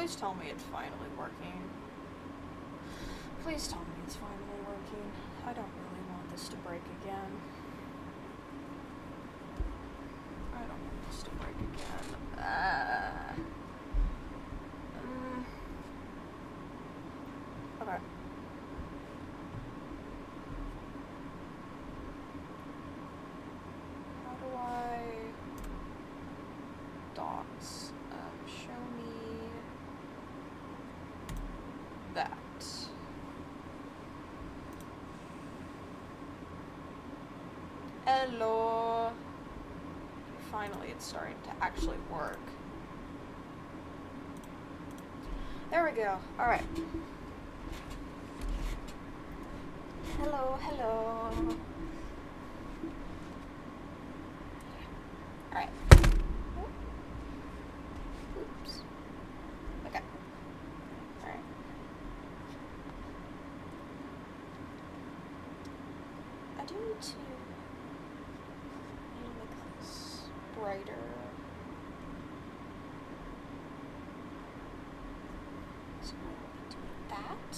Please tell me it's finally working. Please tell me it's finally working. I don't really want this to break again. I don't want this to break again. Okay. How do I docs? Show me that. Hello. Finally, it's starting to actually work. There we go. All right. Hello, hello. All right. Oops. Okay. All right. I do need to make this brighter. So I will be doing that.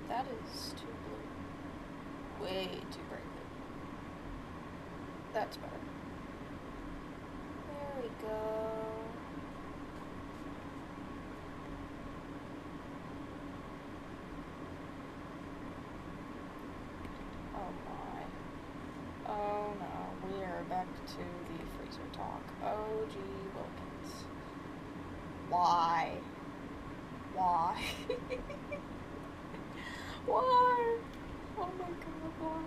That is too blue. Way too bright blue. That's better. There we go. Oh my. Oh no, we are back to the freezer talk. Oh gee Wilkins. Why? Why? Why? Oh my god, why?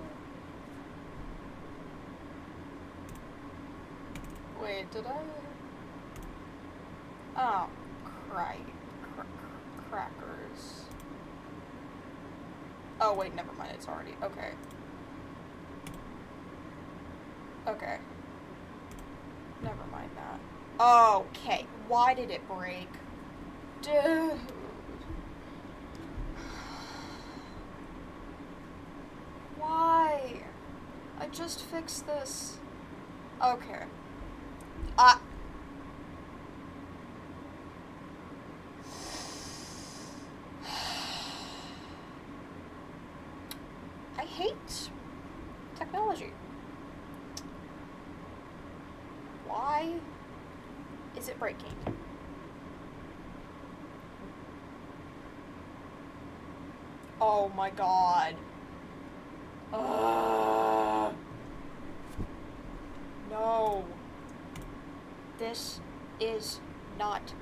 Wait, did I? Oh, crackers. Oh wait, never mind, it's already, okay. Okay. Never mind that. Okay, why did it break? Dude. Why? I just fixed this. Okay. I hate technology. Why is it breaking? Oh my god. No. This is not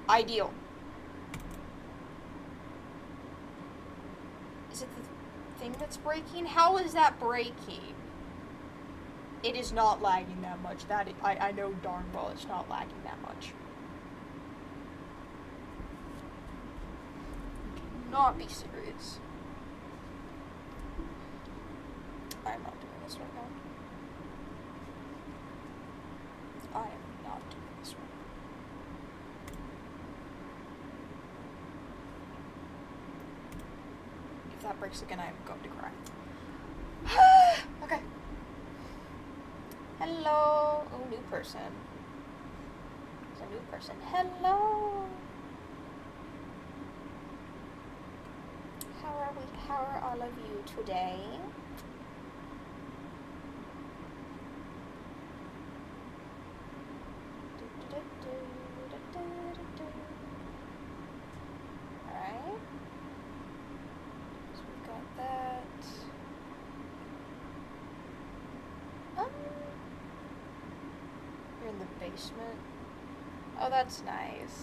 ideal. Is it the thing that's breaking? How is that breaking? It is not lagging that much. I know darn well it's not lagging that much. You cannot be serious. I'm not doing this right now. I am not doing this right now. If that breaks again, I am going to cry. Okay. Hello. Oh, new person. There's a new person. Hello. How are all of you today? Alright. So we've got that. You're in the basement. Oh, that's nice.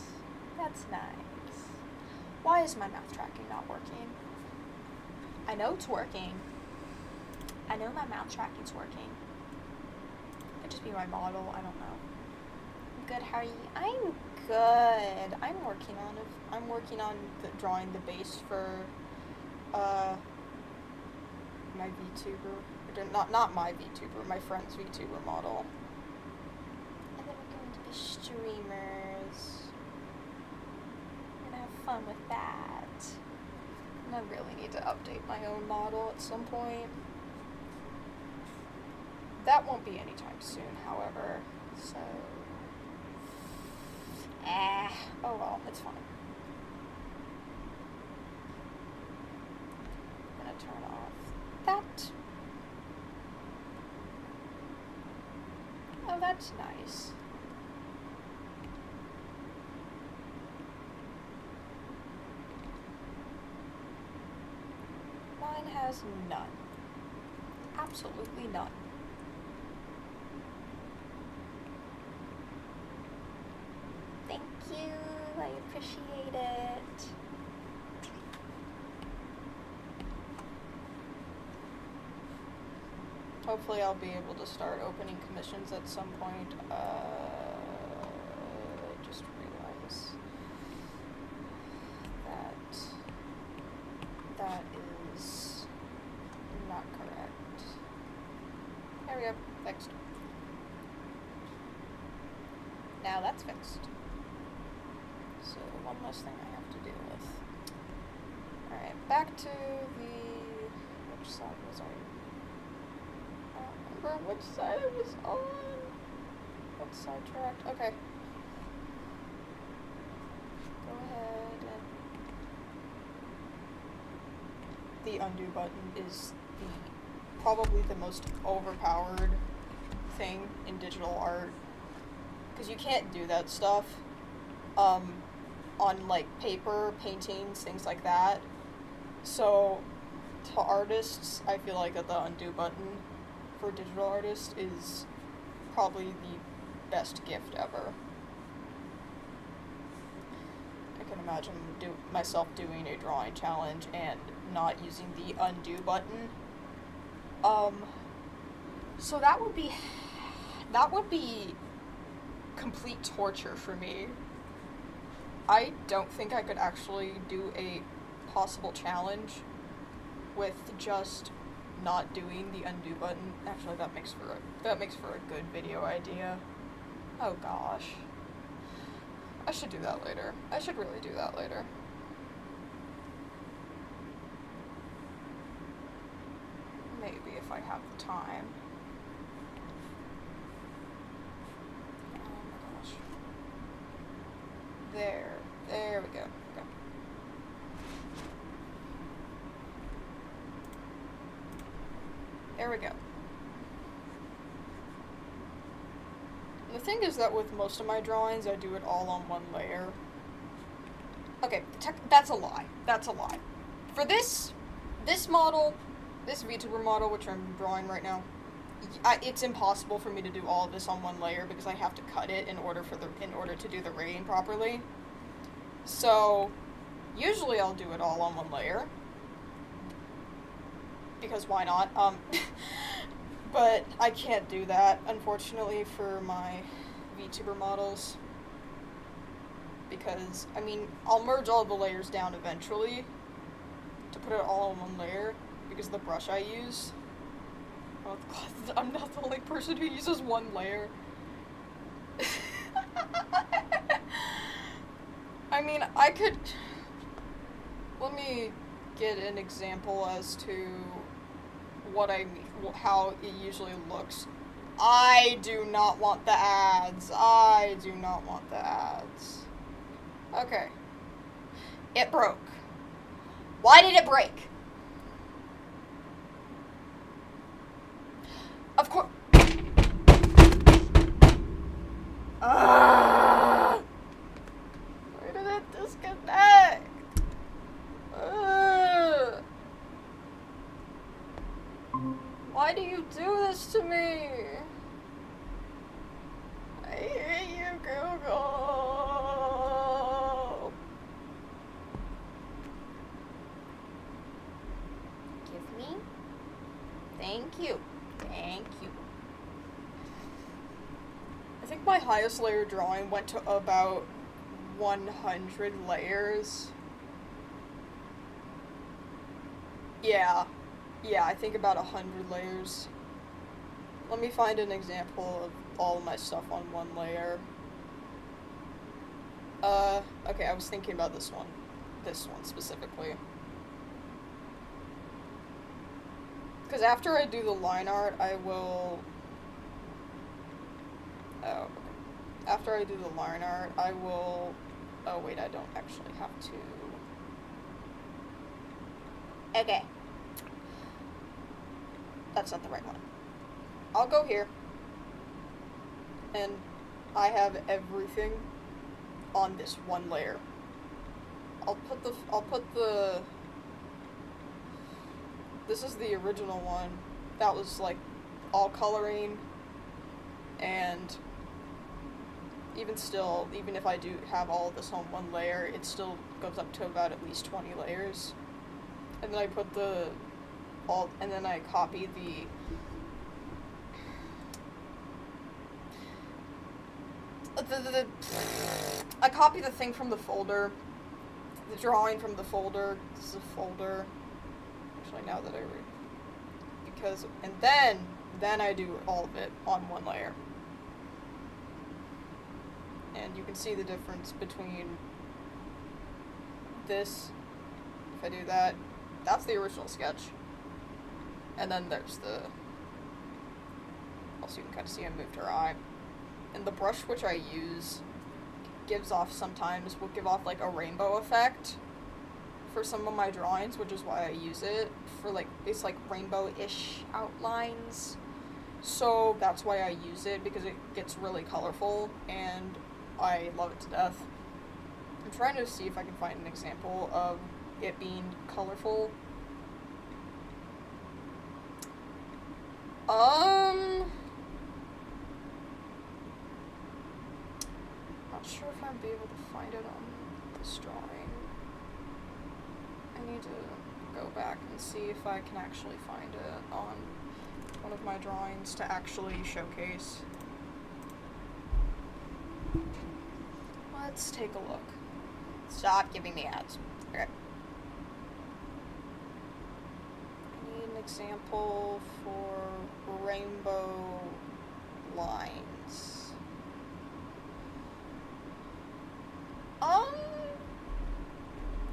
That's nice. Why is my mouth tracking not working? I know it's working. I know my mouth tracking's working. Could just be my model, I don't know. Good, how are you? I'm good. I'm working on drawing the base for my Vtuber. Not my Vtuber, my friend's Vtuber model. And then we're going to be streamers. We're gonna have fun with that. And I really need to update my own model at some point. That won't be anytime soon, however, so... oh well, it's fine. I'm gonna turn off that. Oh, that's nice. Mine has none. Absolutely none. Thank you, I appreciate it. Hopefully I'll be able to start opening commissions at some point. Just realize that is not correct. There we go, fixed. Now that's fixed. So one less thing I have to deal with. Alright, back to the... which side was I? I don't remember which side I was on. Got sidetracked. Okay. Go ahead and... The undo button is probably the most overpowered thing in digital art. Because you can't do that stuff on like paper, paintings, things like that. So to artists, I feel like that the undo button for digital artists is probably the best gift ever. I can imagine myself doing a drawing challenge and not using the undo button. So that would be complete torture for me. I don't think I could actually do a possible challenge with just not doing the undo button. Actually, that makes for a good video idea. Oh gosh. I should do that later. I should really do that later. Maybe if I have the time. Oh my gosh. There we go. Okay. There we go. The thing is that with most of my drawings, I do it all on one layer. Okay, that's a lie. That's a lie. For this model, this VTuber model, which I'm drawing right now, it's impossible for me to do all of this on one layer because I have to cut it in order to do the rain properly. So, usually I'll do it all on one layer. Because why not? But I can't do that, unfortunately, for my VTuber models. Because, I mean, I'll merge all the layers down eventually to put it all in one layer because of the brush I use. Oh God, I'm not the only person who uses one layer. I mean, I could... Let me get an example as to what I mean, how it usually looks. I do not want the ads. I do not want the ads. Okay. It broke. Why did it break? Of course. Where did it disconnect? Why do you do this to me? I hate you, Google. Give me. Thank you. Thank you. I think my highest layer drawing went to about 100 layers. Yeah, I think about 100 layers. Let me find an example of all of my stuff on one layer. Okay, I was thinking about this one specifically. Because after I do the line art, I will Oh, okay. After I do the line art, I will... Oh, wait, I don't actually have to... Okay. That's not the right one. I'll go here. And I have everything on this one layer. I'll put the... This is the original one. That was, like, all coloring. And even still, even if I do have all of this on one layer, it still goes up to about at least 20 layers. And then I put and then I copy I copy the thing from the folder, the drawing from the folder. This is a folder. Actually, now that I read, and then I do all of it on one layer. And you can see the difference between this, if I do that, that's the original sketch. And then there's also you can kind of see I moved her eye. And the brush which I use will give off like a rainbow effect for some of my drawings, which is why I use it for it's like rainbow-ish outlines. So that's why I use it, because it gets really colorful and I love it to death. I'm trying to see if I can find an example of it being colorful. Not sure if I'll be able to find it on this drawing. I need to go back and see if I can actually find it on one of my drawings to actually showcase. Let's take a look. Stop giving me ads. Okay. I need an example for rainbow lines.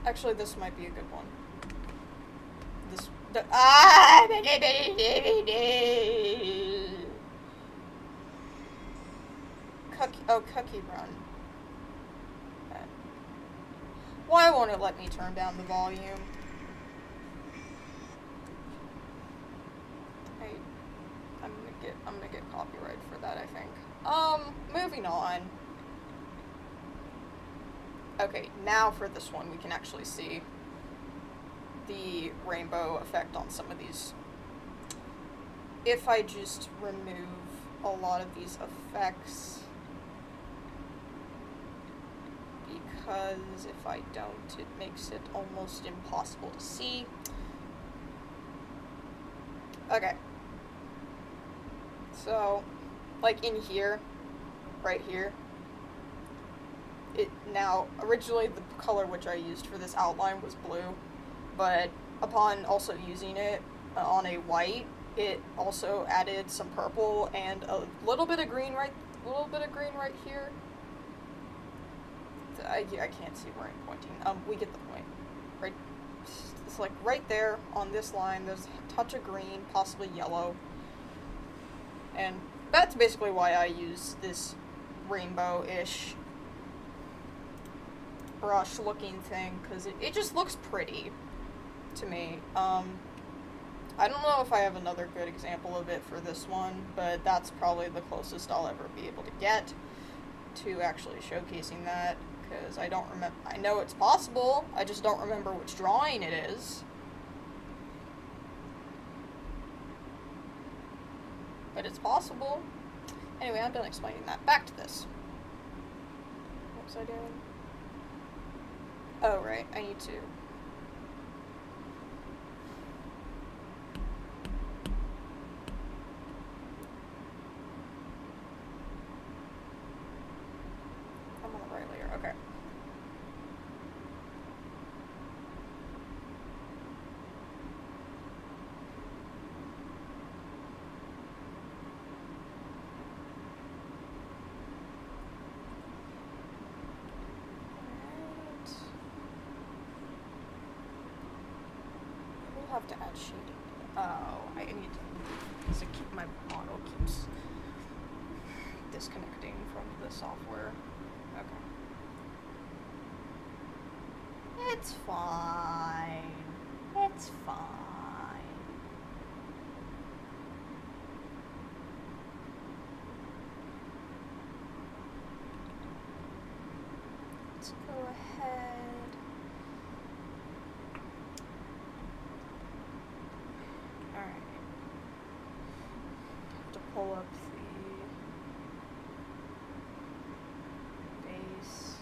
Actually, this might be a good one. Cookie Run. Okay. Why won't it let me turn down the volume? I'm gonna get copyright for that, I think. Moving on. Okay, now for this one, we can actually see the rainbow effect on some of these. If I just remove a lot of these effects, because if I don't, it makes it almost impossible to see. Okay. So, like in here, right here, originally the color which I used for this outline was blue, but upon also using it on a white, it also added some purple and a little bit of green right here. I can't see where I'm pointing. We get the point. Right, it's like right there on this line, there's a touch of green, possibly yellow. And that's basically why I use this rainbow-ish brush looking thing, because it just looks pretty to me. I don't know if I have another good example of it for this one, but that's probably the closest I'll ever be able to get to actually showcasing that, because I don't remember. I know it's possible, I just don't remember which drawing it is. But it's possible. Anyway, I'm done explaining that. Back to this. What was I doing? Oh, right. I need to. I'm on the right layer. Okay. Have to add shading. Oh, I need to, because my model keeps disconnecting from the software. Okay. It's fine. It's fine. Let's go ahead. Alright. Have to pull up the base.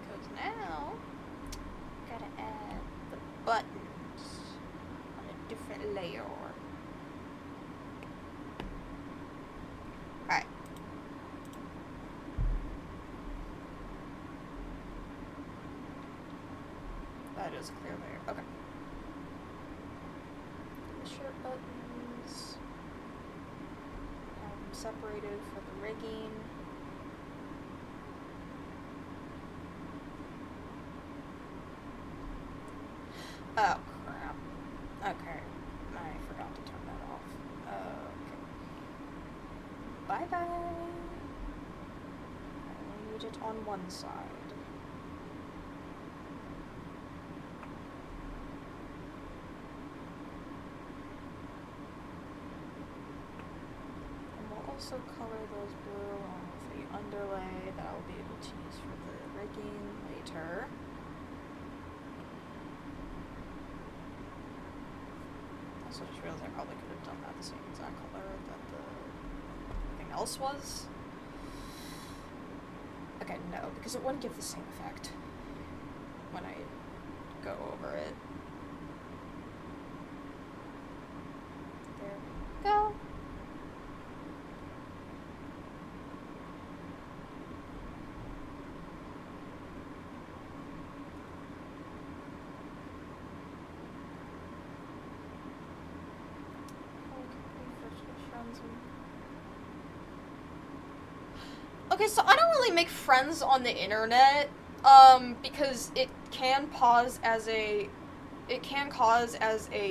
Because now, gotta add the buttons on a different layer. Alright. That is a clear layer. Okay. The shirt buttons. Have them separated for the rigging. Oh, crap. Okay. I forgot to turn that off. Okay. Bye-bye. I only need it on one side. And we'll also color those blue along with the underlay that I'll be able to use for the rigging later. Also just realized I probably could have done that the same exact color that the thing else was. Okay, no, because it wouldn't give the same effect when I go over it. There we go. Okay, so I don't really make friends on the internet, because it can cause as a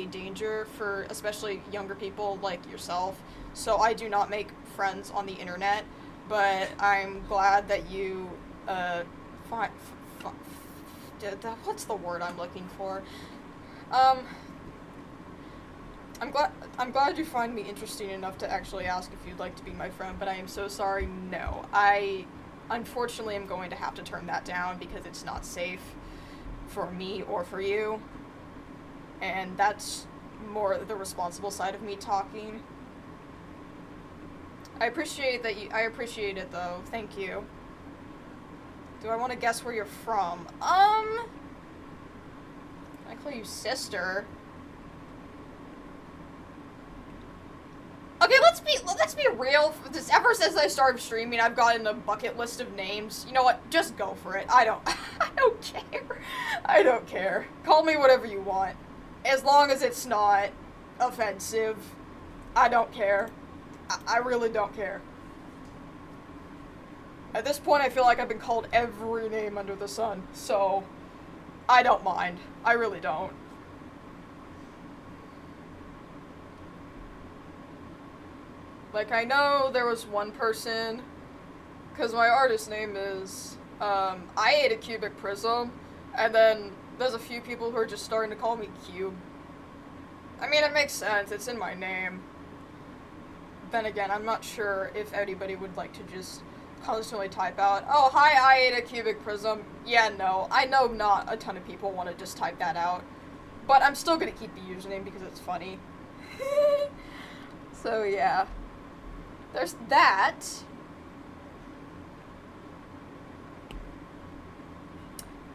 danger for especially younger people like yourself. So I do not make friends on the internet, but I'm glad that you, what's the word I'm looking for? I'm glad you find me interesting enough to actually ask if you'd like to be my friend, but I am so sorry, no. I, unfortunately, am going to have to turn that down because it's not safe for me or for you. And that's more the responsible side of me talking. I appreciate it though, thank you. Do I want to guess where you're from? I call you sister. Okay, let's be real. Ever since I started streaming, I've gotten a bucket list of names. You know what? Just go for it. I don't care. I don't care. Call me whatever you want. As long as it's not offensive. I don't care. I really don't care. At this point, I feel like I've been called every name under the sun, so I don't mind. I really don't. Like, I know there was one person, because my artist name is, I ate a cubic prism, and then there's a few people who are just starting to call me Cube. I mean, it makes sense, it's in my name. Then again, I'm not sure if anybody would like to just constantly type out, oh, hi, I ate a cubic prism. Yeah, no, I know not a ton of people want to just type that out, but I'm still gonna keep the username because it's funny. So, yeah. There's that.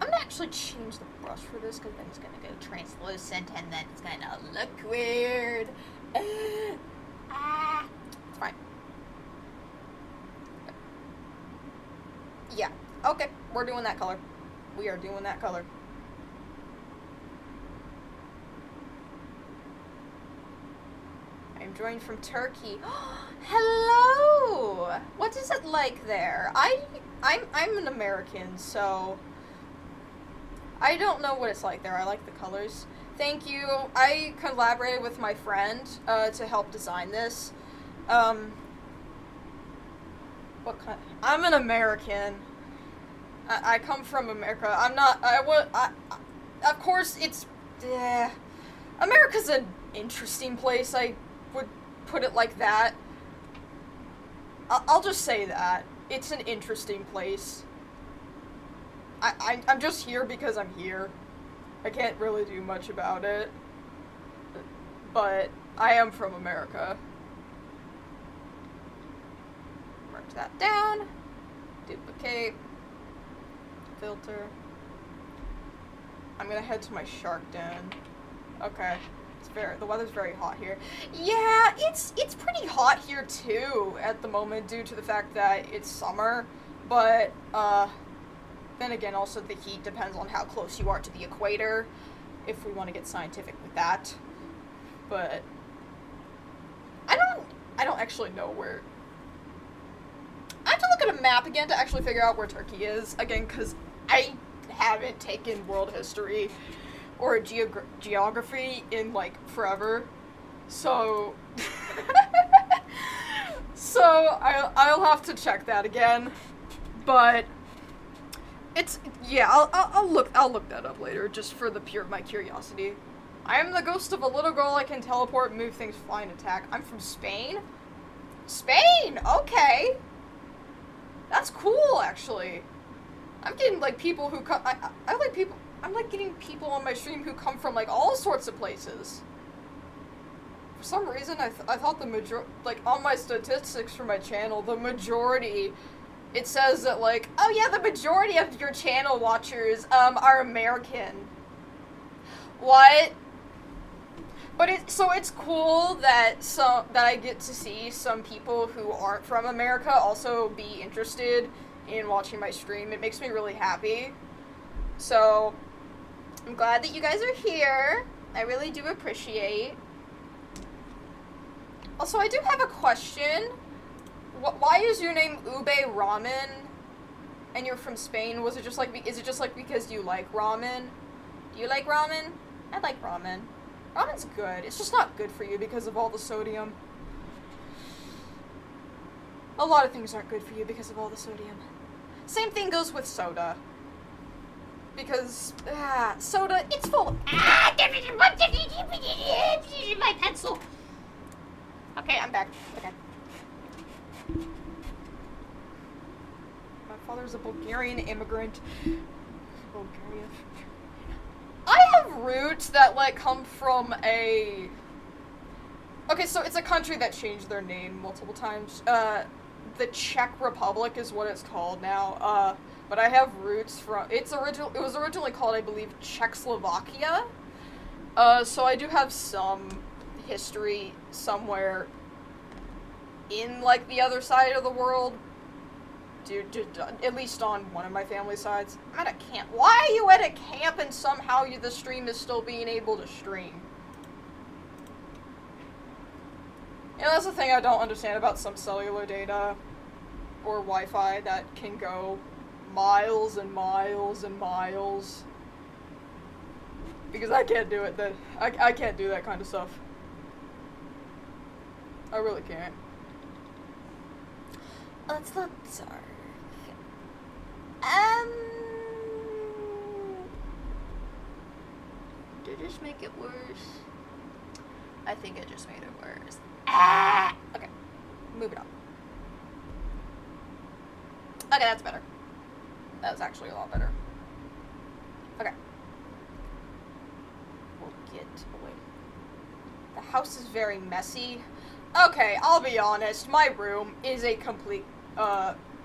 I'm gonna actually change the brush for this because then it's gonna go translucent and then it's gonna look weird. It's fine. Yeah. Okay. We're doing that color. We are doing that color. I'm joined from Turkey. Hello! What is it like there? I'm an American, so I don't know what it's like there. I like the colors. Thank you. I collaborated with my friend to help design this. What kind? I'm an American. I come from America. I'm not. Of course, it's. America's an interesting place. I would put it like that. I'll just say that. It's an interesting place. I'm just here because I'm here. I can't really do much about it. But I am from America. Mark that down. Duplicate. Filter. I'm gonna head to my shark den. Okay. The weather's very hot here. Yeah, it's pretty hot here too at the moment due to the fact that it's summer. But, then again, also the heat depends on how close you are to the equator, if we want to get scientific with that. But I don't actually know where. I have to look at a map again to actually figure out where Turkey is again, because I haven't taken world history or geography in like forever. So so I'll have to check that again. But it's, yeah, I'll look that up later, just for the pure of my curiosity. I am the ghost of a little girl. I can teleport, move things, fly, and attack. I'm from Spain? Spain! Okay. That's cool, actually. I'm getting, like, people who come, I like people, I'm, like, getting people on my stream who come from, like, all sorts of places. For some reason, I thought like, on my statistics for my channel, the majority, it says that, like, oh yeah, the majority of your channel watchers, are American. What? But it's cool that I get to see some people who aren't from America also be interested in watching my stream. It makes me really happy. So, I'm glad that you guys are here. I really do appreciate. Also, I do have a question. Why is your name Ube Ramen, and you're from Spain? Is it just like because you like ramen? Do you like ramen? I like ramen. Ramen's good. It's just not good for you because of all the sodium. A lot of things aren't good for you because of all the sodium. Same thing goes with soda. Because, soda, it's full of... my pencil. Okay, I'm back. Okay. My father's a Bulgarian immigrant. Bulgaria. I have roots that, like, come from a... Okay, so it's a country that changed their name multiple times. The Czech Republic is what it's called now. But I have roots from... It was originally called, I believe, Czechoslovakia. So I do have some history somewhere in, like, the other side of the world. At least on one of my family sides. I'm at a camp. Why are you at a camp and somehow the stream is still being able to stream? And that's the thing I don't understand about some cellular data or Wi-Fi that can go miles and miles and miles. Because I can't do it. I can't do that kind of stuff. I really can't. Let's look. Sorry. Did this make it worse? I think it just made it worse. Okay. Moving on. Okay, that's better. That was actually a lot better. Okay. We'll get away. The house is very messy. Okay, I'll be honest. My room is a complete,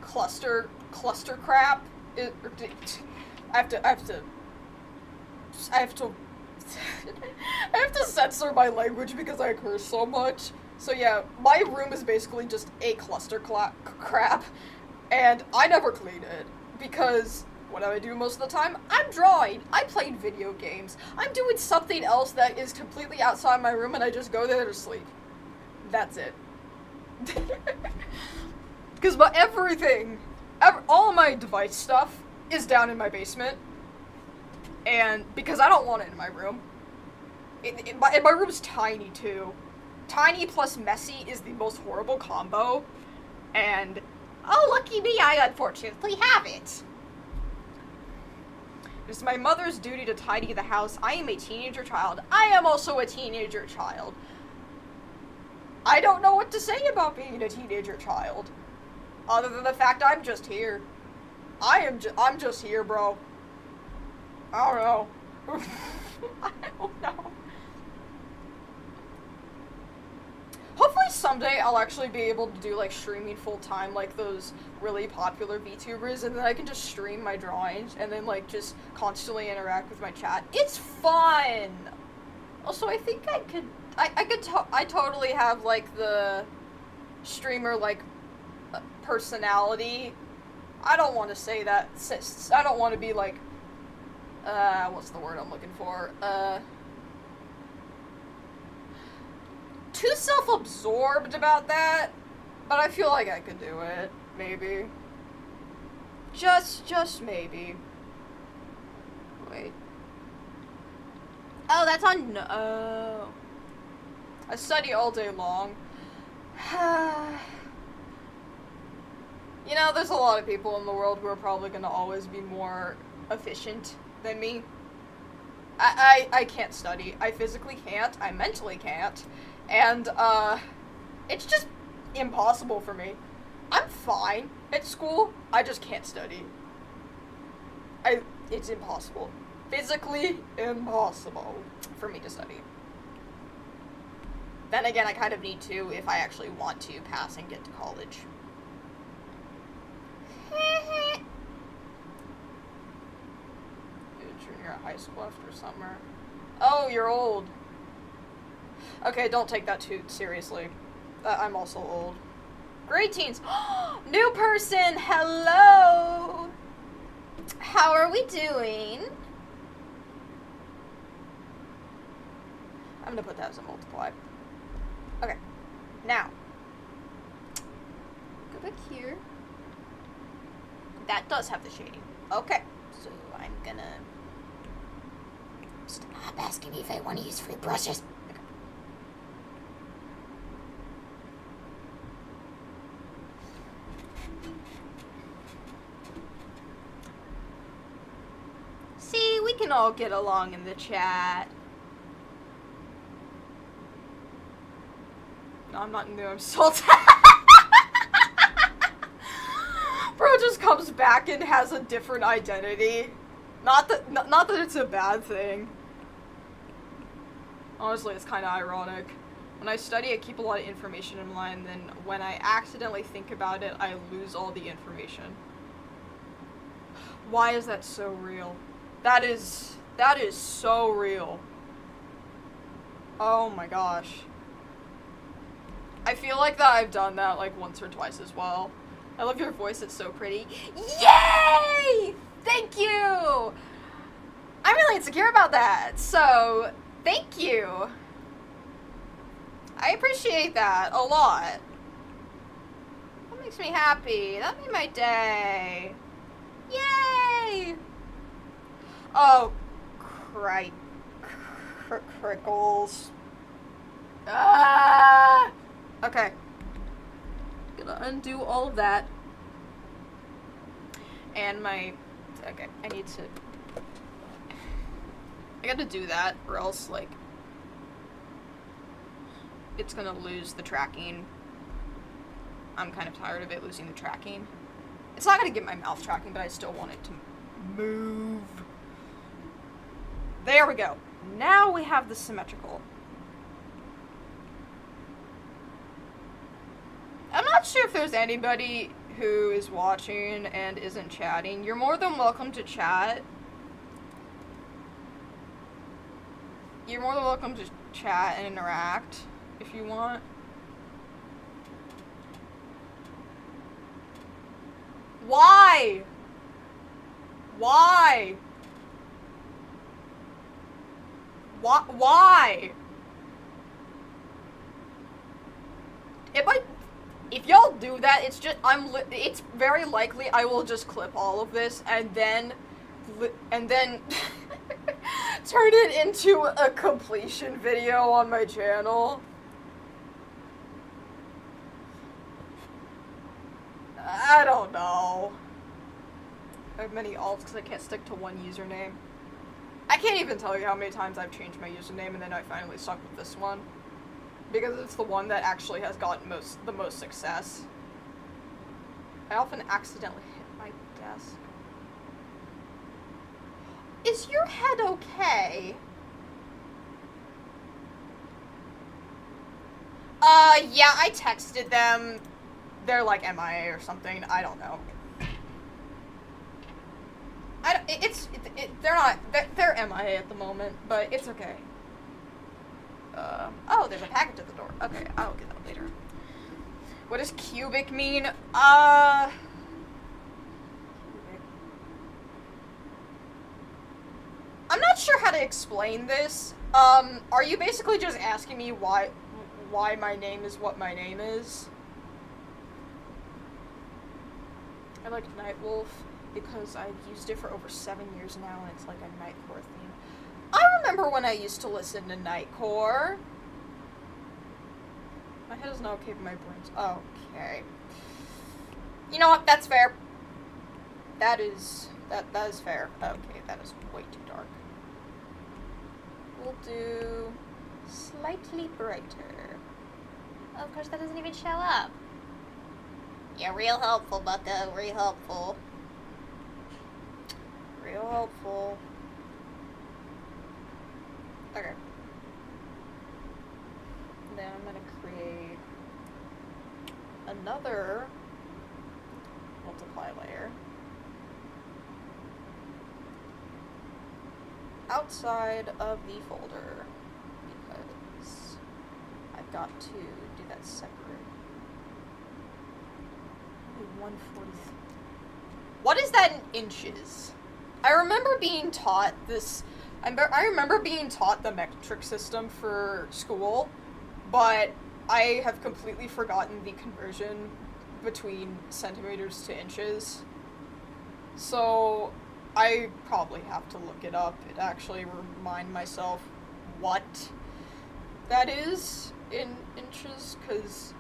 cluster crap. I have to I have to censor my language because I curse so much. So yeah, my room is basically just a cluster crap, and I never clean it because what do I do most of the time? I'm drawing. I played video games. I'm doing something else that is completely outside my room, and I just go there to sleep. That's it. Because all of my device stuff is down in my basement, and because I don't want it in my room. My room's tiny, too. Tiny plus messy is the most horrible combo. And, oh, lucky me, I unfortunately have it. It's my mother's duty to tidy the house. I am a teenager child. I am also a teenager child. I don't know what to say about being a teenager child. Other than the fact I'm just here. I'm just here, bro. I don't know. I don't know. Hopefully someday I'll actually be able to do, like, streaming full-time, like those really popular VTubers, and then I can just stream my drawings, and then, like, just constantly interact with my chat. It's fun! Also, I think I totally have, like, the streamer, like, personality. I don't want to say that. I don't want to be, like, what's the word I'm looking for? Too self-absorbed about that, but I feel like I could do it, maybe. Just maybe. Wait. Oh, that's on, no. I study all day long. You know, there's a lot of people in the world who are probably gonna always be more efficient than me. I can't study. I physically can't. I mentally can't. And, it's just impossible for me. I'm fine at school, I just can't study. It's impossible. Physically impossible for me to study. Then again, I kind of need to if I actually want to pass and get to college. Junior high school after summer. Oh, you're old. Okay, don't take that too seriously. I'm also old. Grade teens. New person, hello! How are we doing? I'm gonna put that as a multiply. Okay, now. Go back here. That does have the shading. Okay, so I'm gonna... Stop asking me if I want to use free brushes. Okay. See, we can all get along in the chat. No, I'm not new, I'm salty. Bro just comes back and has a different identity. Not that it's a bad thing. Honestly, it's kind of ironic. When I study, I keep a lot of information in mind, then when I accidentally think about it, I lose all the information. Why is that so real? That is so real. Oh my gosh. I feel like that I've done that like once or twice as well. I love your voice, it's so pretty. Yay! Thank you! I'm really insecure about that, so thank you. I appreciate that a lot. That makes me happy. That made my day. Yay! Oh, crickles. Ah! Okay. Gonna undo all of that. And my... Okay, I need to... I gotta do that, or else, like... It's gonna lose the tracking. I'm kind of tired of it losing the tracking. It's not gonna get my mouth tracking, but I still want it to move. There we go. Now we have the symmetrical. I'm not sure if there's anybody who is watching and isn't chatting. You're more than welcome to chat. You're more than welcome to chat and interact if you want. Why? Why? Why? If y'all do that, it's just, it's very likely I will just clip all of this and then turn it into a completion video on my channel. I don't know. I have many alts because I can't stick to one username. I can't even tell you how many times I've changed my username and then I finally stuck with this one. Because it's the one that actually has gotten the most success. I often accidentally hit my desk. Is your head okay? Yeah, I texted them. They're like MIA or something. I don't know. They're MIA at the moment, but it's okay. Oh, there's a package at the door. Okay, I'll get that later. What does cubic mean? Cubic. I'm not sure how to explain this. Are you basically just asking me why my name is what my name is? I like Nightwolf because I've used it for over 7 years now, and it's like a Nightcore theme. I remember when I used to listen to Nightcore. My head is not okay, but my brain's okay. You know what? That's fair. That is fair. Okay, that is way too dark. We'll do slightly brighter. Of course, that doesn't even show up. Yeah, real helpful, Bucko. Real helpful. Real helpful. Okay. Then I'm gonna create another multiply layer outside of the folder because I've got to do that separate. 143. What is that in inches? I remember being taught this. I remember being taught the metric system for school, but I have completely forgotten the conversion between centimeters to inches. So I probably have to look it up and actually remind myself what that is in inches, because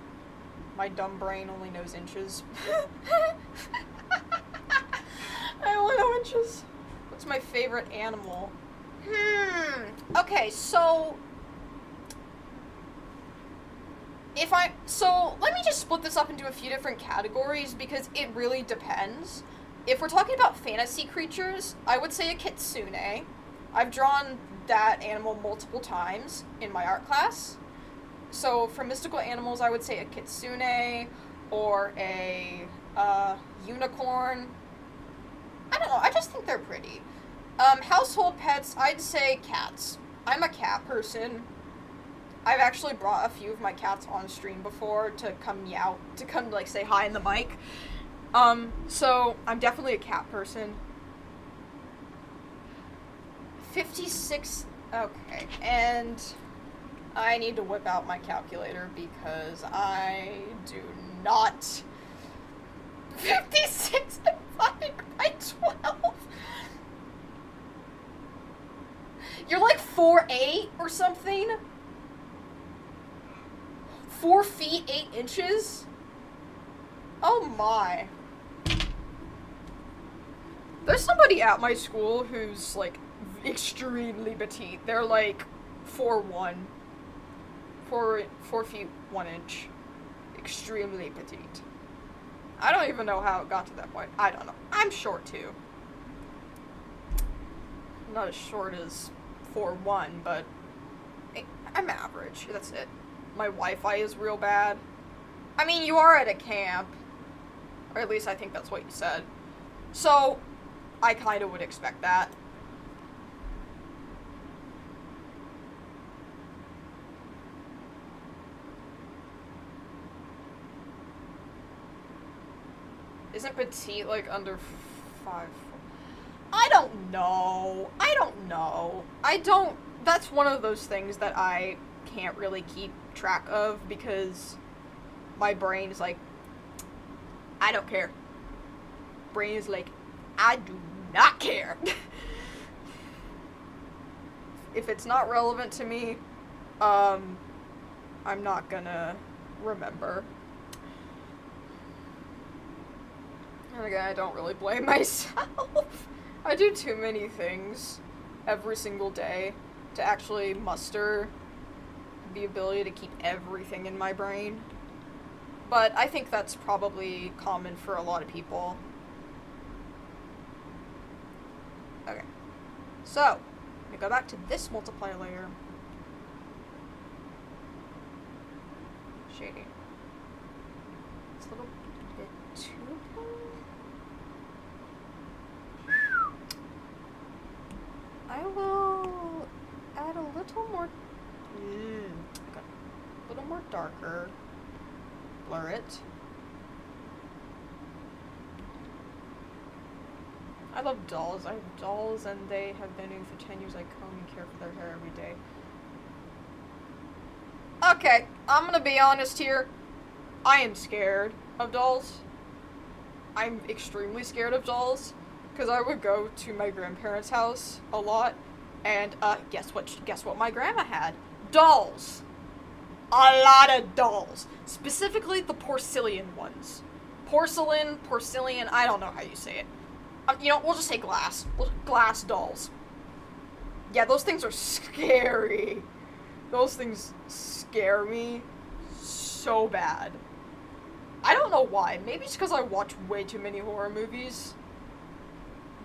my dumb brain only knows inches. I only know inches. What's my favorite animal? Okay, so let me just split this up into a few different categories because it really depends. If we're talking about fantasy creatures, I would say a kitsune. I've drawn that animal multiple times in my art class. So for mystical animals, I would say a kitsune or a unicorn. I don't know, I just think they're pretty. Household pets, I'd say cats. I'm a cat person. I've actually brought a few of my cats on stream before to come meow, to come like say hi in the mic. So I'm definitely a cat person. 56, okay, and I need to whip out my calculator because I do not. 56 divided by 12. You're like 4'8" or something? 4 feet 8 inches? Oh my. There's somebody at my school who's like extremely petite. They're like 4'1". 4 feet 1 inch. Extremely petite. I don't even know how it got to that point. I don't know. I'm short too. Not as short as 4'1", but I'm average. That's it. My Wi-Fi is real bad. I mean, you are at a camp. Or at least I think that's what you said. So, I kind of would expect that. Isn't petite like under 5? I don't know. That's one of those things that I can't really keep track of because my brain is like, I don't care. Brain is like, I do not care. if it's not relevant to me, I'm not gonna remember. And again, I don't really blame myself. I do too many things every single day to actually muster the ability to keep everything in my brain. But I think that's probably common for a lot of people. Okay. So, I'm gonna go back to this multiplier layer. Shading. It's a little bit too blue. I will add a little more. A little more darker. Blur it. I love dolls. I have dolls, and they have been in for 10 years. I comb and care for their hair every day. Okay, I'm gonna be honest here. I am scared of dolls. I'm extremely scared of dolls, because I would go to my grandparents' house a lot, and guess what my grandma had? Dolls. A lot of dolls. Specifically the porcelain ones. Porcelain, I don't know how you say it. We'll just say glass. Glass dolls. Yeah, those things are scary. Those things scare me so bad. I don't know why. Maybe it's because I watch way too many horror movies.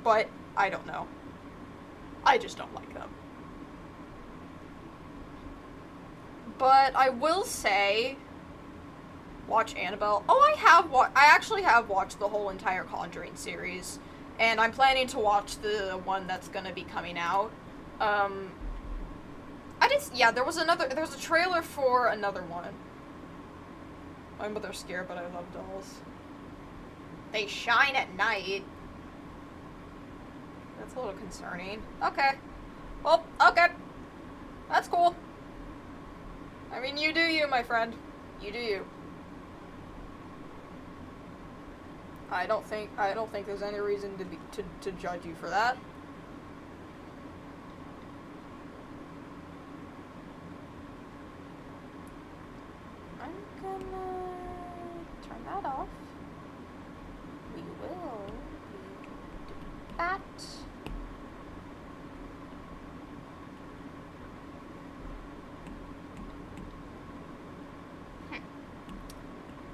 But I don't know. I just don't like them. But I will say, watch Annabelle. Oh, I actually have watched the whole entire Conjuring series, and I'm planning to watch the one that's gonna be coming out. There was a trailer for another one. My mother's scared, but I love dolls. They shine at night. That's a little concerning. Okay. Well, okay. That's cool. I mean, you do you, my friend. You do you. I don't think there's any reason to judge you for that. I'm gonna turn that off. We will do that.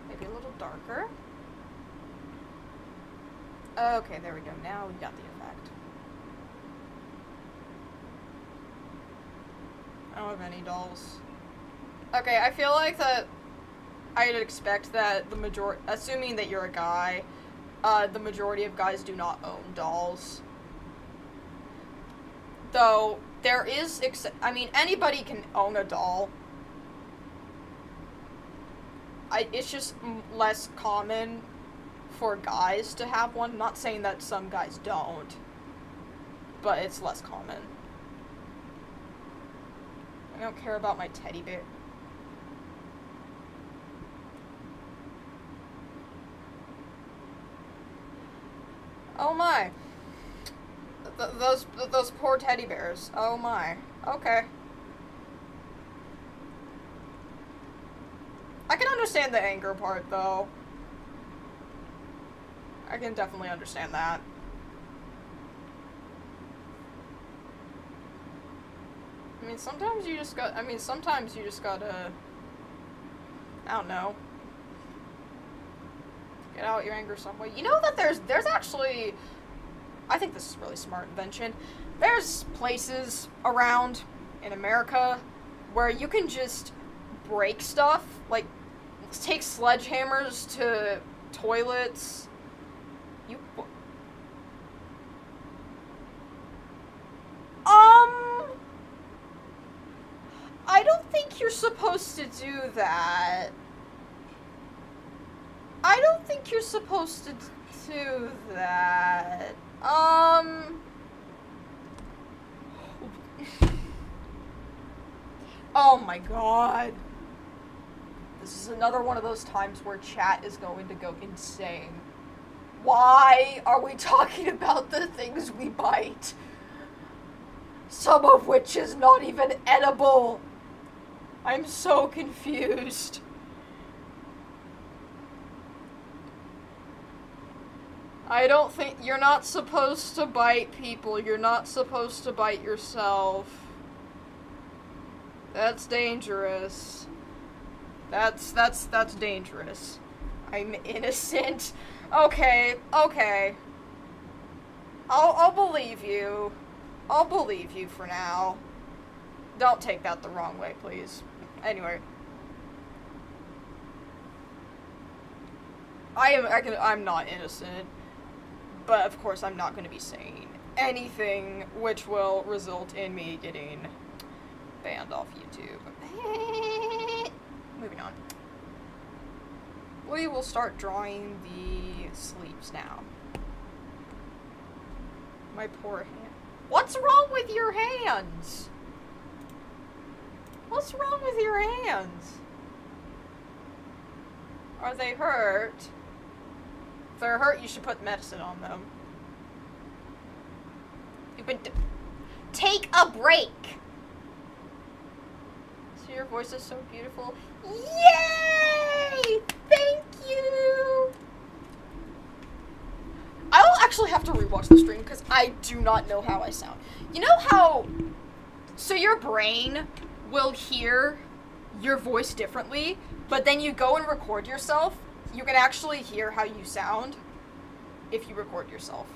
Maybe a little darker. Okay, there we go. Now we got the effect. I don't have any dolls. Okay, I feel like that I'd expect that assuming that you're a guy, the majority of guys do not own dolls. Though, there is, anybody can own a doll. It's just less common for guys to have one. Not saying that some guys don't, but it's less common. I don't care about my teddy bear. Oh my. Those poor teddy bears. Oh my. Okay. I can understand the anger part, though. I can definitely understand that. Sometimes you just gotta, I don't know, get out your anger some way. You know that there's actually, I think this is a really smart invention. There's places around in America where you can just break stuff, like take sledgehammers to toilets. I don't think you're supposed to do that. I don't think you're supposed to do that. Oh my god. This is another one of those times where chat is going to go insane. Why are we talking about the things we bite? Some of which is not even edible. I'm so confused. I don't think you're not supposed to bite people. You're not supposed to bite yourself. That's dangerous. That's dangerous. I'm innocent. Okay. I'll believe you. I'll believe you for now. Don't take that the wrong way, please. Anyway. I'm not innocent. But of course I'm not going to be saying anything which will result in me getting banned off YouTube. Moving on. We will start drawing the sleeves now. My poor hand. What's wrong with your hands? What's wrong with your hands? Are they hurt? If they're hurt, you should put medicine on them. You've been Take a break. So your voice is so beautiful. Yay! Thank you. I will actually have to rewatch the stream because I do not know how I sound. You know how... So your brain will hear your voice differently, but then you go and record yourself, you can actually hear how you sound if you record yourself.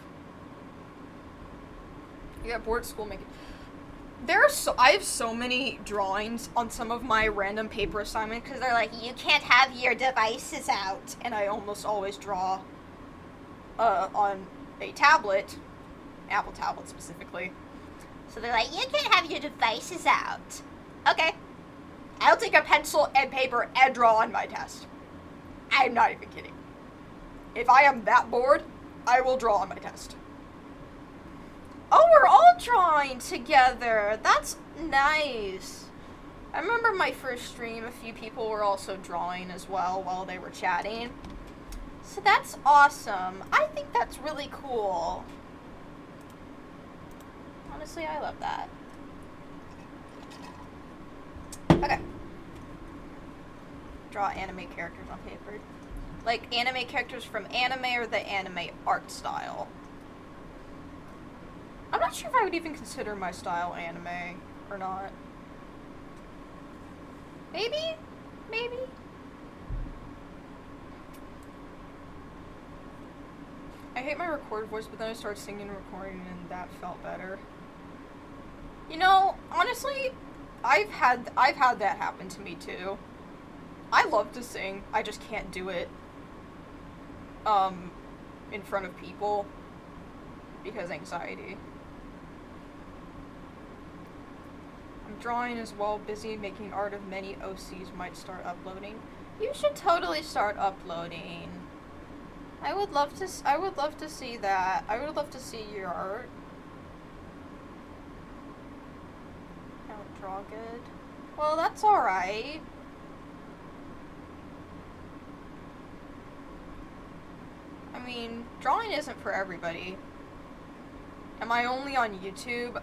You got bored at school making... I have so many drawings on some of my random paper assignments because they're like, You can't have your devices out. and I almost always draw on a tablet, Apple tablet specifically. So they're like, you can't have your devices out. Okay. I'll take a pencil and paper and draw on my test. I'm not even kidding. If I am that bored, I will draw on my test. Oh, we're all drawing together. That's nice. I remember my first stream, a few people were also drawing as well while they were chatting. So that's awesome. I think that's really cool. Honestly, I love that. Okay. Draw anime characters on paper. Like anime characters from anime or the anime art style. I'm not sure if I would even consider my style anime or not. Maybe? Maybe? I hate my recorded voice, but then I started singing and recording and that felt better. You know, honestly, I've had that happen to me too. I love to sing, I just can't do it in front of people because anxiety. I'm drawing as well, busy making art of many OCs, might start uploading. You should totally start uploading. I would love to see that. I would love to see your art. I don't draw good. Well, that's alright. I mean, drawing isn't for everybody. Am I only on YouTube?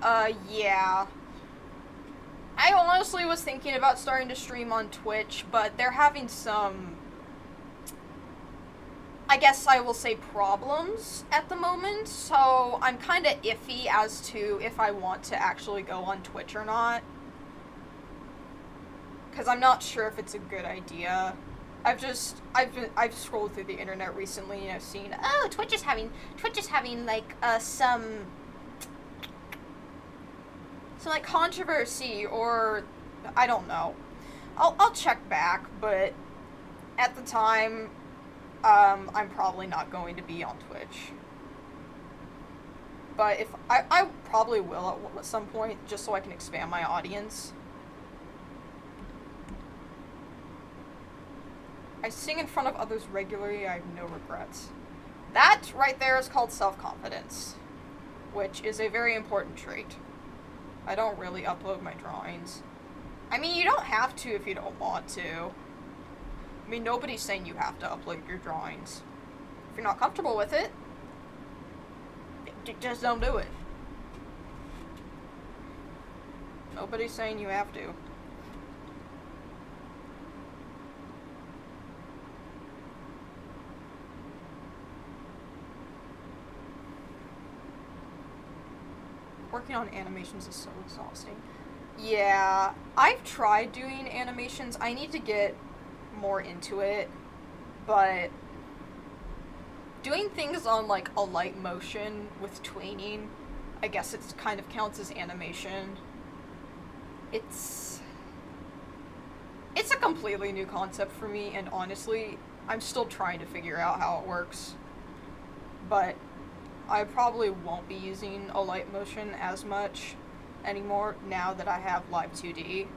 Yeah. I honestly was thinking about starting to stream on Twitch, but they're having some, I guess I will say, problems at the moment, so I'm kind of iffy as to if I want to actually go on Twitch or not. Because I'm not sure if it's a good idea. I've scrolled through the internet recently and I've seen, Oh, Twitch is having like some like controversy or I don't know. I'll check back, but at the time, I'm probably not going to be on Twitch. But if I probably will at some point, just so I can expand my audience. I sing in front of others regularly, I have no regrets. That right there is called self-confidence, which is a very important trait. I don't really upload my drawings. I mean, you don't have to if you don't want to. I mean, nobody's saying you have to upload your drawings. If you're not comfortable with it, just don't do it. Nobody's saying you have to. Working on animations is so exhausting. Yeah, I've tried doing animations. I need to get more into it, but doing things on like a light motion with tweening, I guess it kind of counts as animation. It's a completely new concept for me, and honestly, I'm still trying to figure out how it works. But I probably won't be using a light motion as much anymore now that I have Live 2D,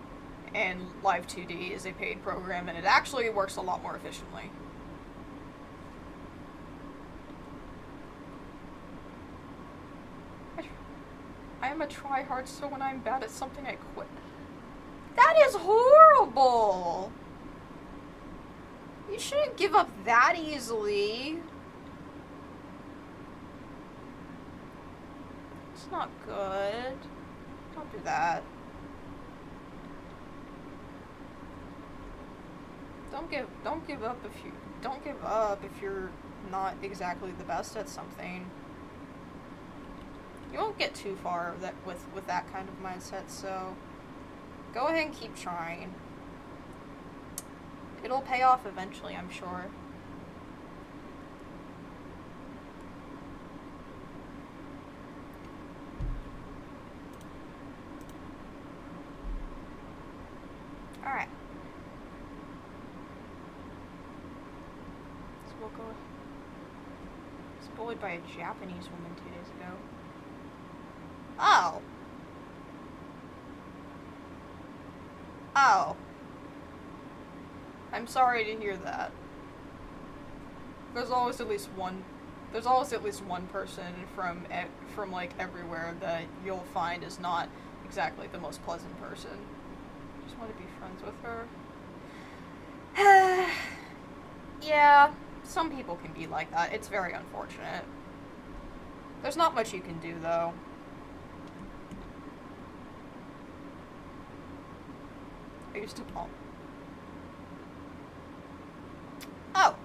and Live 2D is a paid program, and it actually works a lot more efficiently. I am a tryhard, so when I'm bad at something, I quit. That is horrible! You shouldn't give up that easily. It's not good. Don't do that. Don't give up if you're not exactly the best at something. You won't get too far with that kind of mindset, so go ahead and keep trying. It'll pay off eventually, I'm sure. Alright. So we'll go. I was bullied by a Japanese woman 2 days ago. Oh. Oh. I'm sorry to hear that. There's always at least one person from like everywhere that you'll find is not exactly the most pleasant person. Just want to be friends with her. Yeah, some people can be like that. It's very unfortunate. There's not much you can do, though. I used to palm. Oh.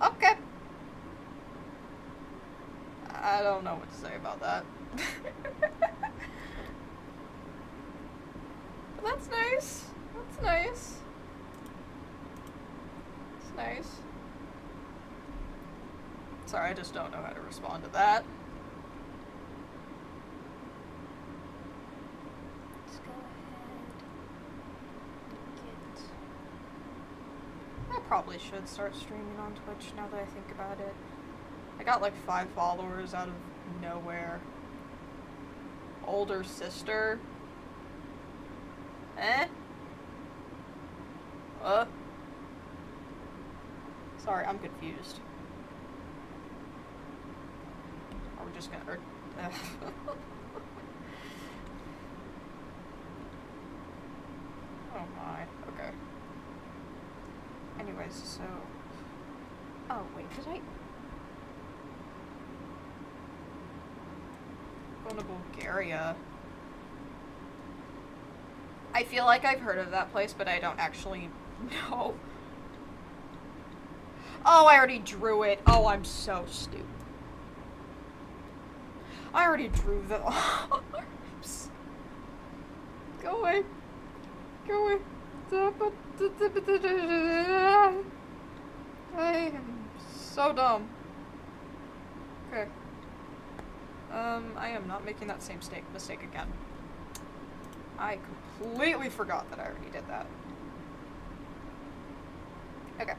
Okay. I don't know what to say about that. But that's nice. That's nice. It's nice. Sorry, I just don't know how to respond to that. Let's go ahead. I probably should start streaming on Twitch now that I think about it. I got like 5 followers out of nowhere. Older sister? Eh? Sorry, I'm confused. Are we just gonna... Oh my, okay. Anyways, so... Oh, wait, did I... Going to Bulgaria. I feel like I've heard of that place, but I don't actually know. Oh, I already drew it. Oh, I'm so stupid. I already drew the arms. Go away. Go away. I am so dumb. Okay. I am not making that same mistake again. I completely forgot that I already did that. Okay.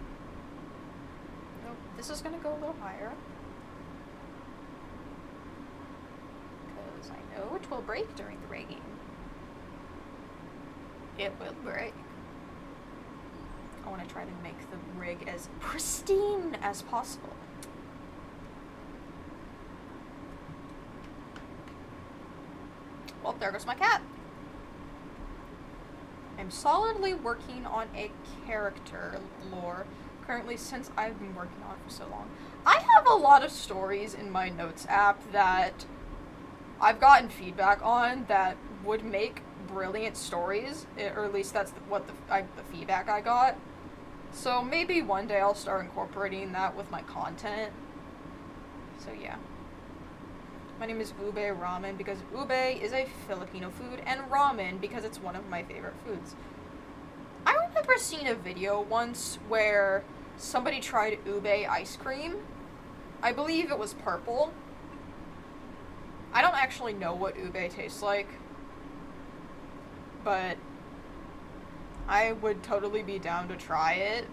Nope, this is gonna go a little higher. Because I know it will break during the rigging. It will break. I want to try to make the rig as pristine as possible. Well, there goes my cat. I'm solidly working on a character lore currently since I've been working on it for so long. I have a lot of stories in my notes app that I've gotten feedback on that would make brilliant stories, or at least that's what the feedback I got. So maybe one day I'll start incorporating that with my content. So yeah. My name is Ube Ramen because ube is a Filipino food, and ramen because it's one of my favorite foods. I remember seeing a video once where somebody tried ube ice cream. I believe it was purple. I don't actually know what ube tastes like, but I would totally be down to try it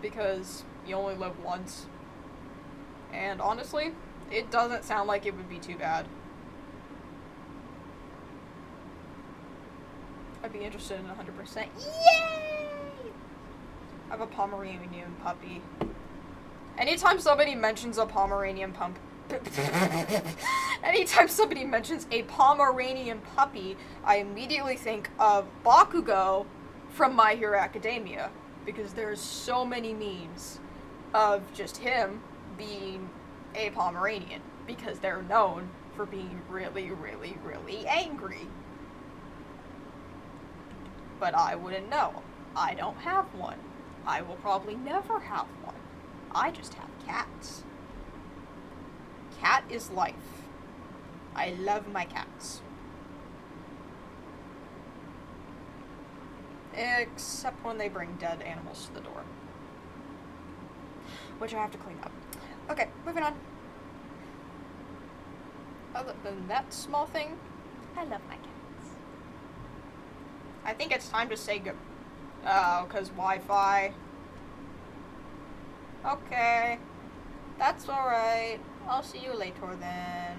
because you only live once. And honestly, it doesn't sound like it would be too bad. I'd be interested in 100%. Yay! I have a Pomeranian puppy. Anytime somebody mentions a Pomeranian Anytime somebody mentions a Pomeranian puppy, I immediately think of Bakugo from My Hero Academia, because there's so many memes of just him being a Pomeranian, because they're known for being really, really, really angry. But I wouldn't know. I don't have one. I will probably never have one. I just have cats. Cat is life. I love my cats. Except when they bring dead animals to the door. Which I have to clean up. Okay, moving on. Other than that small thing, I love my cats. I think it's time to say good. Oh, 'cause Wi-Fi. Okay. That's alright. I'll see you later then.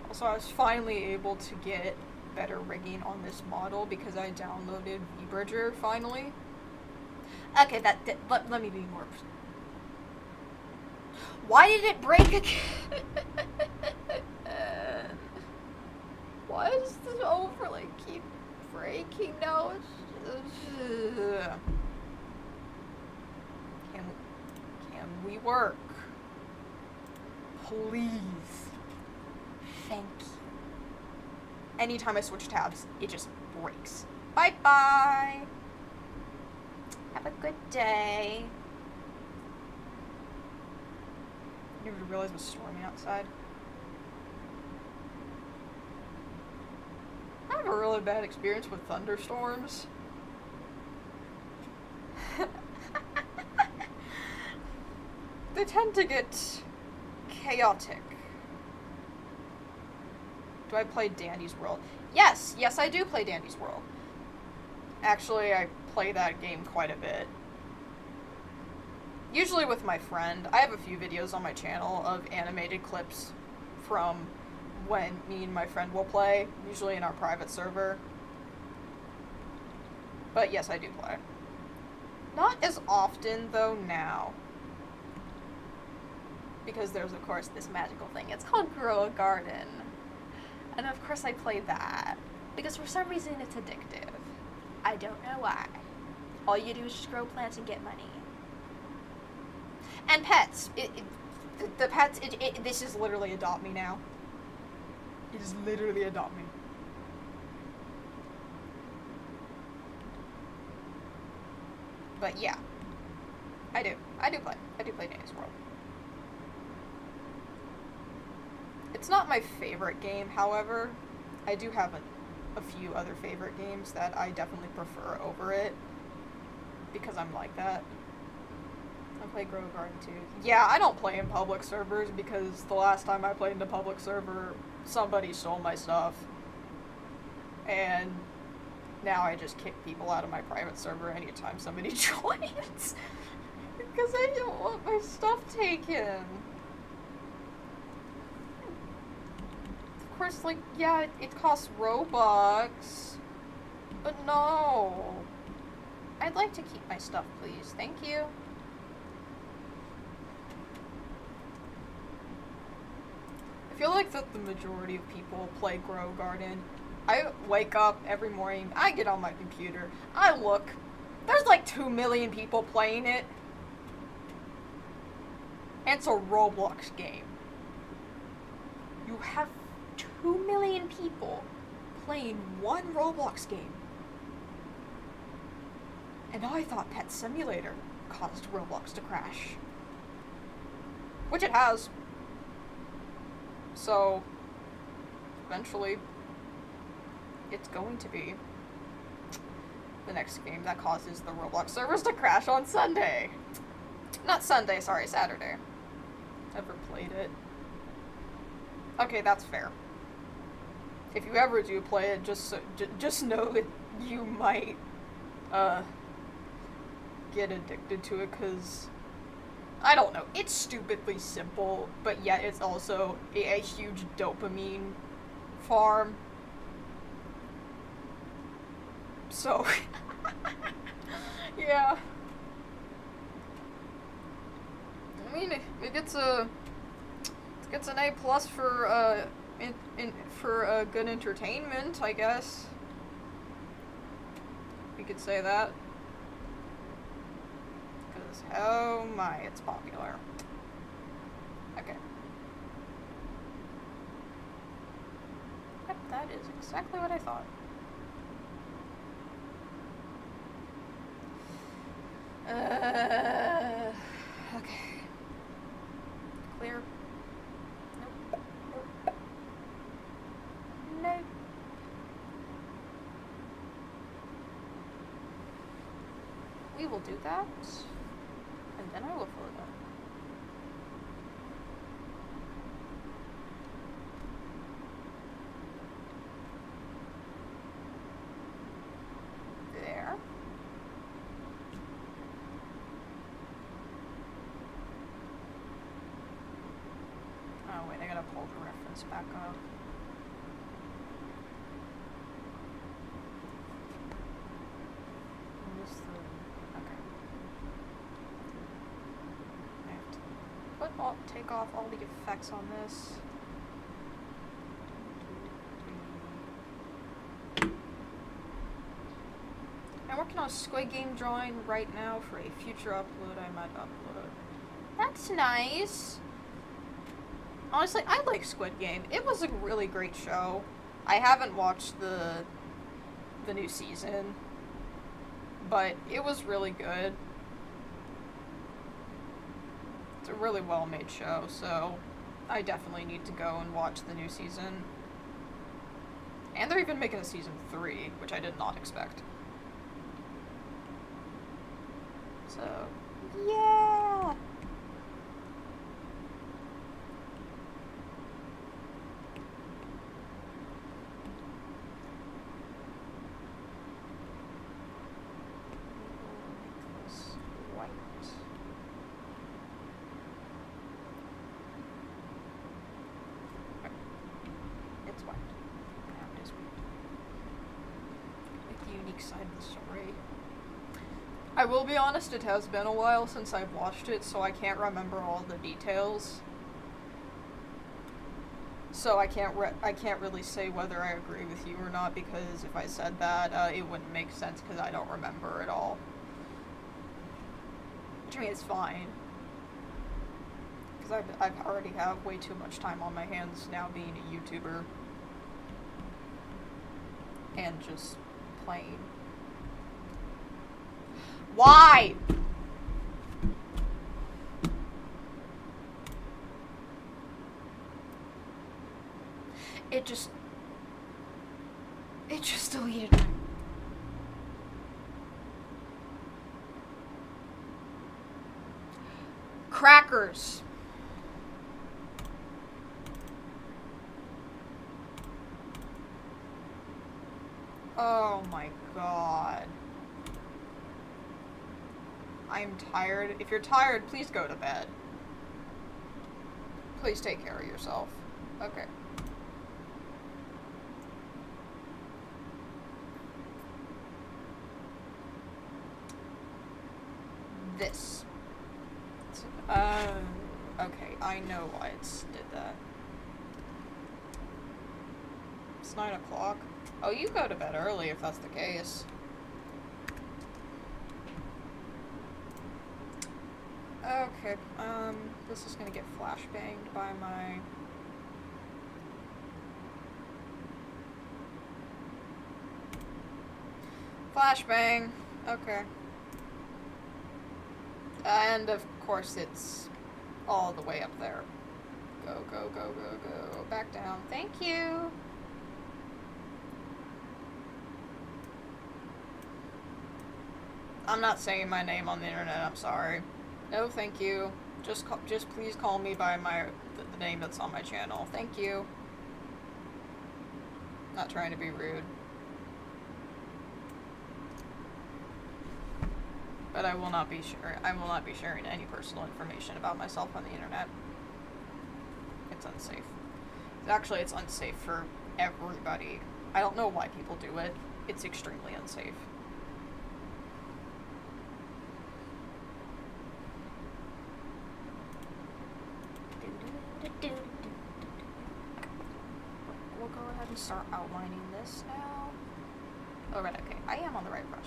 Also, I was finally able to get better rigging on this model because I downloaded Vbridger finally. Okay, let me be more. Why did it break again? Why does this overlay keep breaking now? Can we work? Please. Thank you. Anytime I switch tabs, it just breaks. Bye-bye. Have a good day. I didn't even realize it was storming outside. I have a really bad experience with thunderstorms. They tend to get chaotic. Do I play Dandy's World? Yes, I do play Dandy's World. Actually, I play that game quite a bit. Usually with my friend. I have a few videos on my channel of animated clips from when me and my friend will play, usually in our private server. But yes, I do play. Not as often, though, now. Because there's, of course, this magical thing. It's called Grow a Garden. And of course I play that. Because for some reason it's addictive. I don't know why. All you do is just grow plants and get money. And pets. The pets, this is literally Adopt Me now. It is literally Adopt Me. But yeah. I do play. I do play Dandy's World. It's not my favorite game, however. I do have a few other favorite games that I definitely prefer over it. Because I'm like that. I play Grow a Garden too. Yeah, I don't play in public servers because the last time I played in a public server, somebody stole my stuff. And now I just kick people out of my private server anytime somebody joins. Because I don't want my stuff taken. Of course, like, yeah, it costs Robux. But no. I'd like to keep my stuff, please. Thank you. I feel like that the majority of people play Grow Garden. I wake up every morning, I get on my computer, I look, there's like 2 million people playing it. And it's a Roblox game. You have 2 million people playing one Roblox game. And I thought Pet Simulator caused Roblox to crash. Which it has. So, eventually, it's going to be the next game that causes the Roblox servers to crash on Sunday. Not Sunday, sorry, Saturday. Ever played it? Okay, that's fair. If you ever do play it, just know that you might get addicted to it, because I don't know, it's stupidly simple, but yet it's also a huge dopamine farm. So yeah, I mean, it gets an A+ for for good entertainment, I guess. We could say that. Because, oh my, it's popular. Okay. Yep, that is exactly what I thought. Okay. Clear. Nope. Nope. Nope. We will do that, and then I will fill it up. There. Oh wait, I gotta pull the reference back up. Take off all the effects on this. I'm working on a Squid Game drawing right now for a future upload I might upload. That's nice. Honestly, I like Squid Game. It was a really great show. I haven't watched the new season, but it was really good. It's a really well-made show, so I definitely need to go and watch the new season. And they're even making a season 3, which I did not expect. So, yeah! Side of the story. I will be honest, it has been a while since I've watched it, so I can't remember all the details. So I can't really say whether I agree with you or not, because if I said that, it wouldn't make sense because I don't remember it all. Which, I mean, it's fine. Because I've already have way too much time on my hands now being a YouTuber. And just playing. Why? It just deleted me. Crackers. Oh my god. I'm tired. If you're tired, please go to bed. Please take care of yourself. Okay. This. Okay, I know why it did that. It's 9 o'clock. Oh, you go to bed early if that's the case. Okay, this is gonna get flashbanged by my... Flashbang! Okay. And of course it's all the way up there. Go, go, go, go, go. Back down. Thank you! I'm not saying my name on the internet, I'm sorry. No, thank you. Just please call me by the name that's on my channel. Thank you. Not trying to be rude. But I will not be sharing any personal information about myself on the internet. It's unsafe. Actually, it's unsafe for everybody. I don't know why people do it. It's extremely unsafe. We'll go ahead and start outlining this now. Oh, right, okay. I am on the right brush.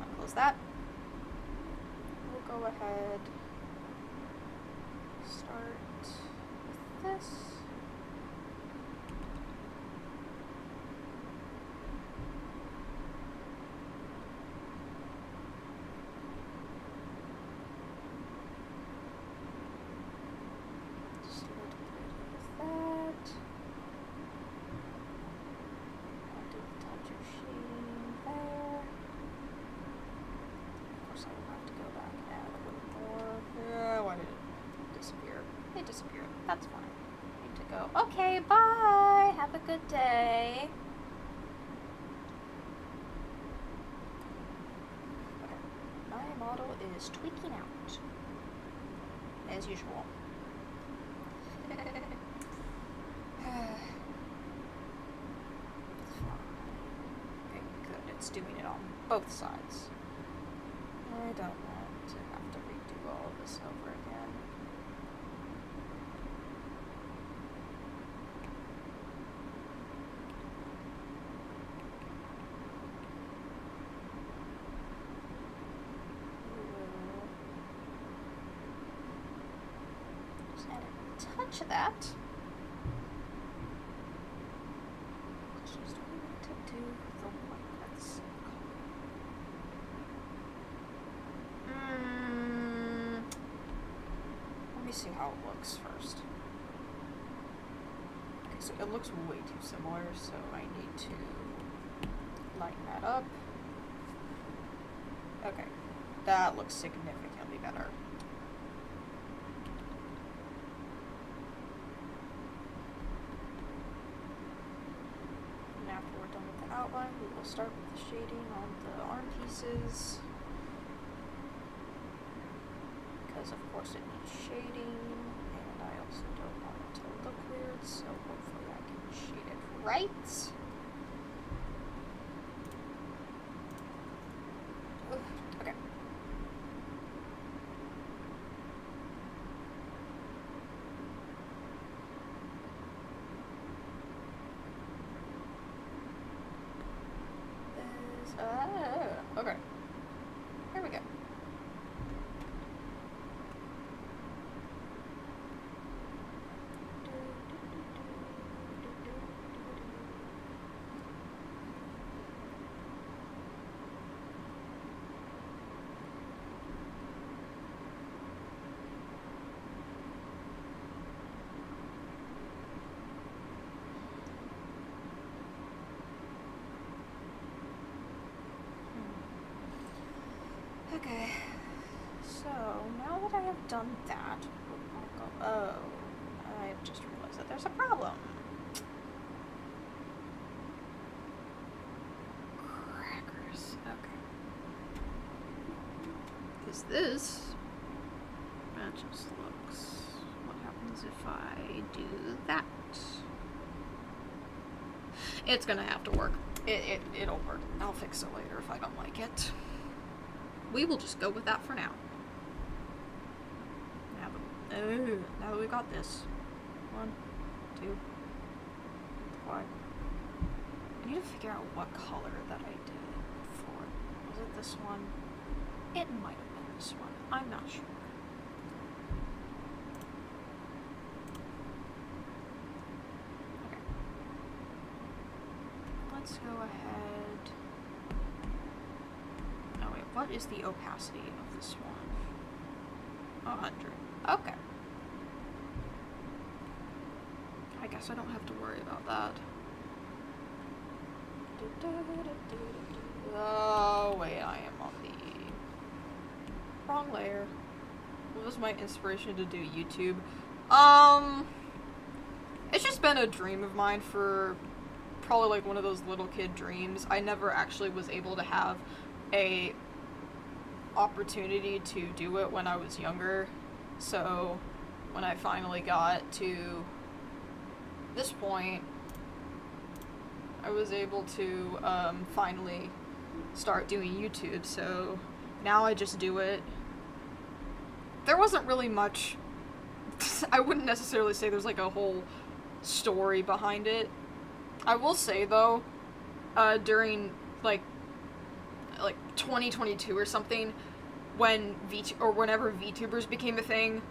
I'll close that. We'll go ahead, start with this. Just a little bit of that. I'll do a touch of shading there. Of course, I will have to go back and add a little more. Yeah, why did it disappear? It disappeared. That's fine. I need to go. Okay, bye! Have a good day. Okay. My model is tweaking out. As usual. It's fine. Okay, good. It's doing it on both sides. I don't want to have to redo all of this over again. Just add a touch of that. Just want to do the one that's let me see how it looks first. Okay, so it looks way too similar, so I need to lighten that up. Okay, that looks significantly better. And after we're done with the outline, we will start with the shading on the arm pieces. Because of course it needs shading, and I also don't want it to look weird, so hopefully I can shade it right. Okay. Okay. Here we go. Okay, so now that I have done that, I'll go, oh, I just realized that there's a problem. Crackers, okay. Because this, that just looks, what happens if I do that? It's gonna have to work. It'll work. I'll fix it later if I don't like it. We will just go with that for now. Now that we got this. 1, 2, 3. I need to figure out what color that I did before. Was it this one? It might have been this one. I'm not sure. let's go ahead. Oh wait, what is the opacity of this one? 100. Okay. I guess I don't have to worry about that. Oh wait, I am on the wrong layer. What was my inspiration to do YouTube? It's just been a dream of mine for probably like one of those little kid dreams. I never actually was able to have a opportunity to do it when I was younger. So when I finally got to this point, I was able to finally start doing YouTube. So now I just do it. There wasn't really much, I wouldn't necessarily say there's like a whole story behind it. I will say though, during like 2022 or something, when whenever VTubers became a thing,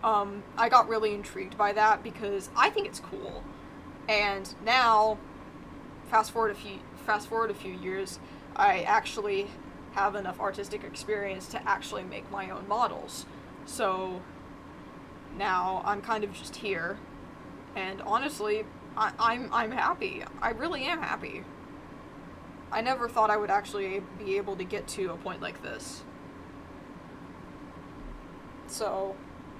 I got really intrigued by that because I think it's cool. And now, fast forward a few years, I actually have enough artistic experience to actually make my own models. So now I'm kind of just here, and honestly, I'm happy. I really am happy. I never thought I would actually be able to get to a point like this. So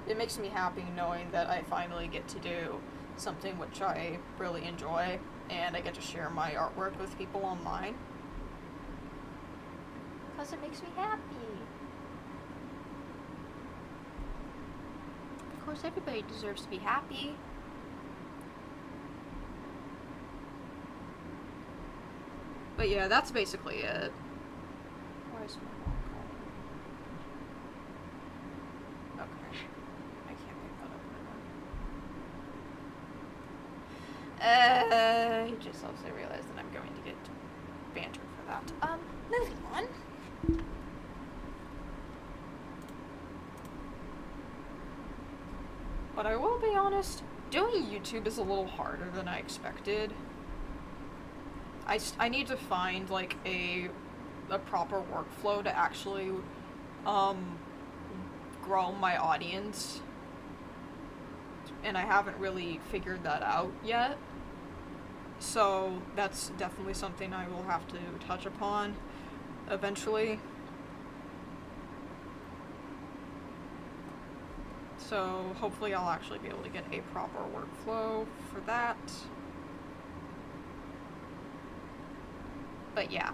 it makes me happy knowing that I finally get to do something which I really enjoy, and I get to share my artwork with people online. Because it makes me happy. Of course, everybody deserves to be happy. But yeah, that's basically it. Why is my mom calling? Okay. I can't pick that up right now. He just also realized that I'm going to get bantered for that. Moving on. But I will be honest, doing YouTube is a little harder than I expected. I need to find like a proper workflow to actually grow my audience, and I haven't really figured that out yet. So that's definitely something I will have to touch upon eventually. So hopefully I'll actually be able to get a proper workflow for that. But yeah,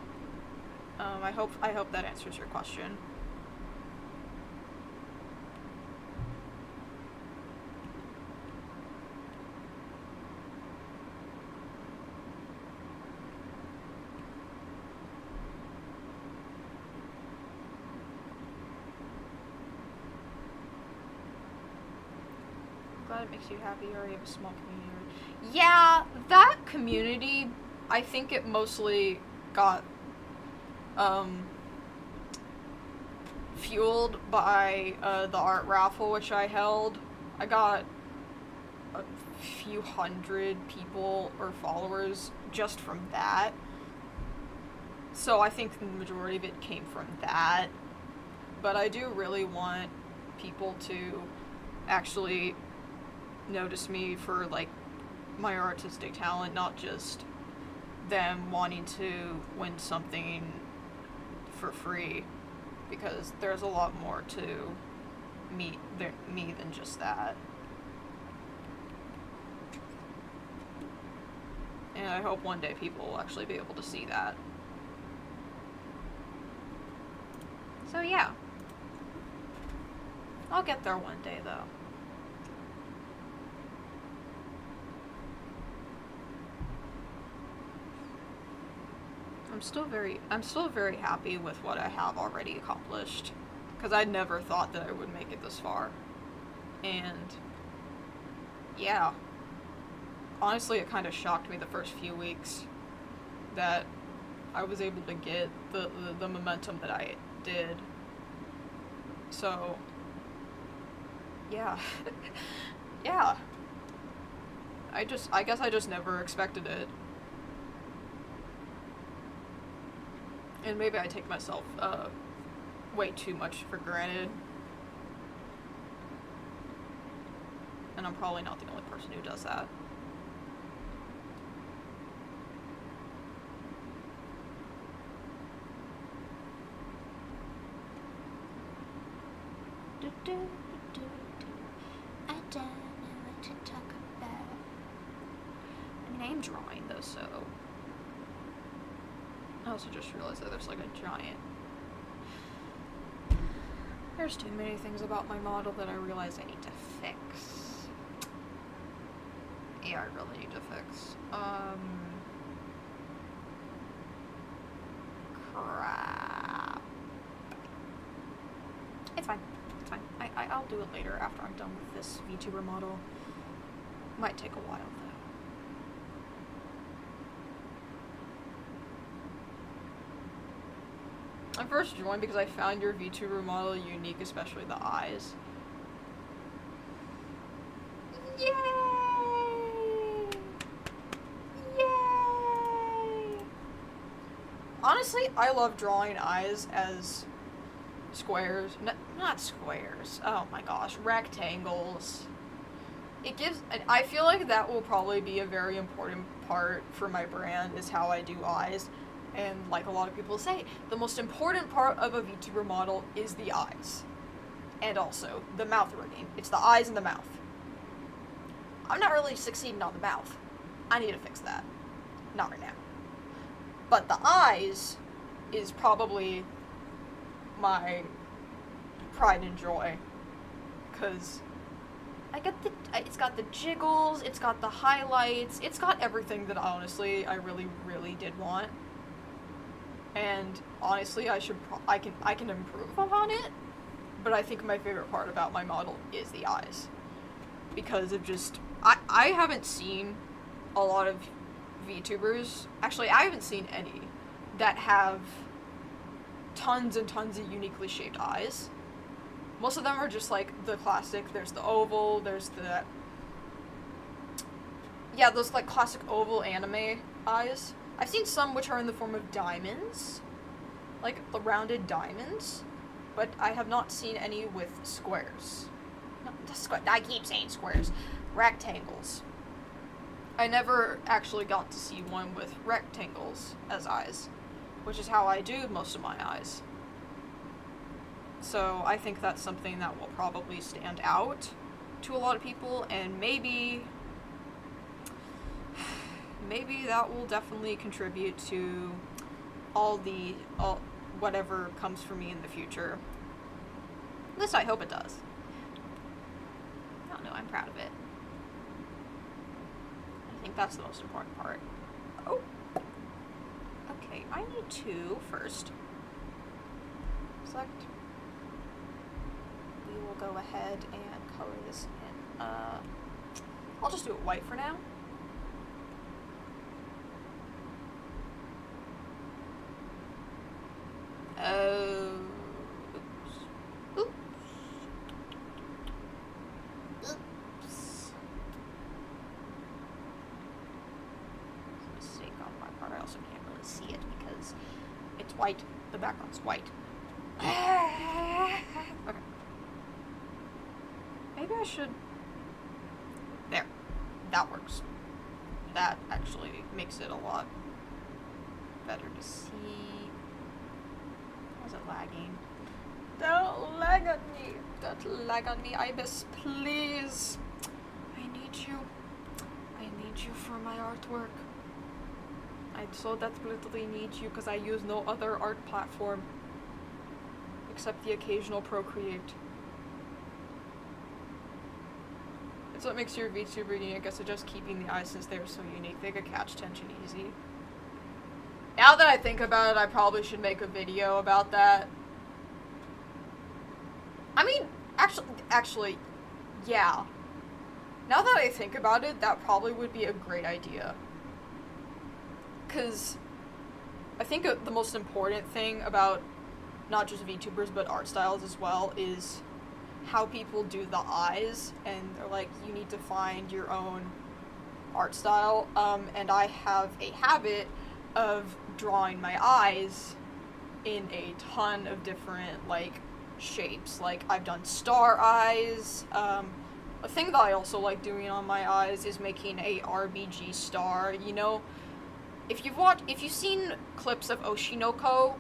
I hope that answers your question. I'm glad it makes you happy. You already have a small community. Yeah, that community, I think it mostly got fueled by the art raffle which I held. I got a few hundred people or followers just from that. So I think the majority of it came from that. But I do really want people to actually notice me for like my artistic talent, not just them wanting to win something for free, because there's a lot more to me than just that. And I hope one day people will actually be able to see that. So yeah. I'll get there one day though. I'm still very happy with what I have already accomplished, because I never thought that I would make it this far. And yeah, honestly, it kind of shocked me the first few weeks that I was able to get the momentum that I did. So yeah. Yeah. I guess I just never expected it. And maybe I take myself way too much for granted. And I'm probably not the only person who does that. I don't know what to talk about. I mean, I am drawing though, so. I also just realized that there's like a giant. There's too many things about my model that I realize I need to fix. Yeah, I really need to fix. Crap. It's fine. It's fine. I'll do it later after I'm done with this VTuber model. Might take a while though. I first joined because I found your VTuber model unique, especially the eyes. Yay! Yay! Honestly, I love drawing eyes as squares. Not squares. Oh my gosh, rectangles. It gives. I feel like that will probably be a very important part for my brand, is how I do eyes. And like a lot of people say, the most important part of a VTuber model is the eyes. And also the mouth rigging. It's the eyes and the mouth. I'm not really succeeding on the mouth. I need to fix that. Not right now. But the eyes is probably my pride and joy. Because it's got the jiggles, it's got the highlights, it's got everything that honestly I really, really did want. And honestly, I can improve upon it, but I think my favorite part about my model is the eyes. Because of just, I haven't seen a lot of VTubers, actually I haven't seen any, that have tons and tons of uniquely shaped eyes. Most of them are just like the classic, there's the oval, there's the, yeah, those like classic oval anime eyes. I've seen some which are in the form of diamonds, like the rounded diamonds, but I have not seen any with squares. No, I keep saying squares. Rectangles. I never actually got to see one with rectangles as eyes, which is how I do most of my eyes. So I think that's something that will probably stand out to a lot of people, and maybe that will definitely contribute to all whatever comes for me in the future. At least I hope it does. I don't know, I'm proud of it. I think that's the most important part. Oh. Okay, I need to first select. We will go ahead and color this in. I'll just do it white for now. Oops. Mistake on my part. I also can't really see it because it's white. The background's white. Okay. Maybe I should. There. That works. That actually makes it a lot better to see. Why is it lagging? Don't lag on me. Don't lag on me, Ibis, please. I need you. I need you for my artwork. I so desperately need you because I use no other art platform except the occasional Procreate. It's what makes your VTuber unique. I guess it's just keeping the eyes since they're so unique. They could catch tension easy. Now that I think about it, I probably should make a video about that. I mean, actually, yeah. Now that I think about it, that probably would be a great idea. 'Cause I think the most important thing about not just VTubers but art styles as well is how people do the eyes, and they're like, you need to find your own art style, and I have a habit of drawing my eyes in a ton of different, like, shapes. Like, I've done star eyes. A thing that I also like doing on my eyes is making a RBG star. You know, if you've seen clips of Oshinoko,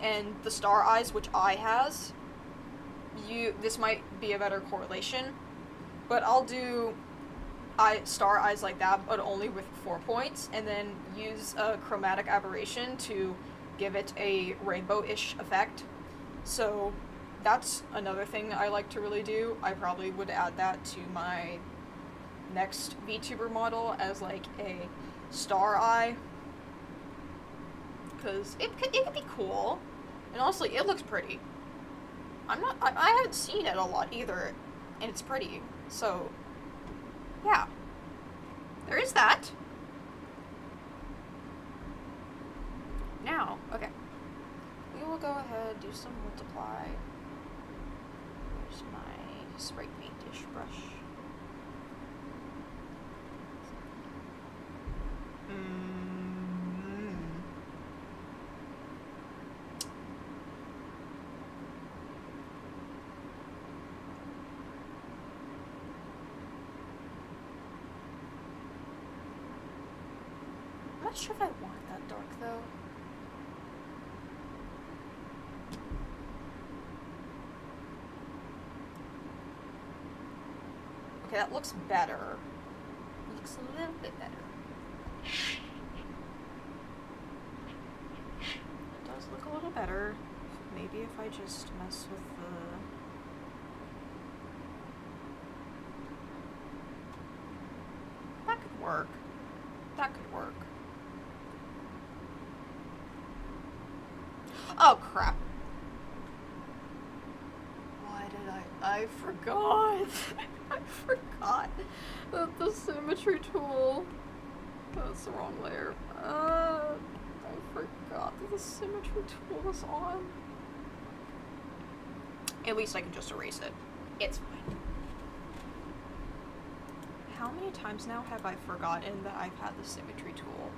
and the star eyes, which has, this might be a better correlation, but I'll do star eyes like that, but only with 4 points, and then use a chromatic aberration to give it a rainbow-ish effect. So that's another thing that I like to really do. I probably would add that to my next VTuber model as like a star eye, because it could be cool, and honestly, it looks pretty. I haven't seen it a lot either, and it's pretty, so yeah, there is that. Now, okay, we will go ahead, do some multiply. Here's my spray paint-ish brush. I'm not sure if I want that dark though. Okay, that looks better. It looks a little bit better. It does look a little better. Maybe if I just mess with the... That could work. That could work. Oh, crap. Why did I forgot. I forgot that the symmetry tool... That's the wrong layer. I forgot that the symmetry tool was on. At least I can just erase it. It's fine. How many times now have I forgotten that I've had the symmetry tool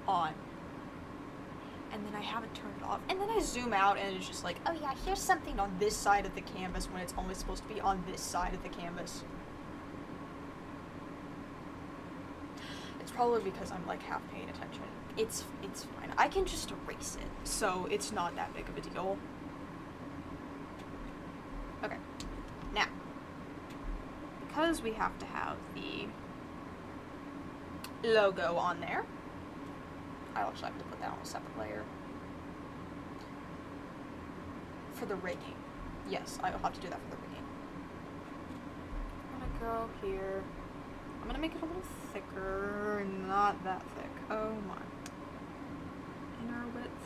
on? And then I haven't turned it off. And then I zoom out and it's just like, oh yeah, here's something on this side of the canvas when it's only supposed to be on this side of the canvas. It's probably because I'm like half paying attention. It's fine. I can just erase it, so it's not that big of a deal. Okay. Now, because we have to have the logo on there, I also have to put that on a separate layer. For the rigging. Yes, I will have to do that for the rigging. I'm gonna go here. I'm gonna make it a little thicker, not that thick. Oh my. Inner width.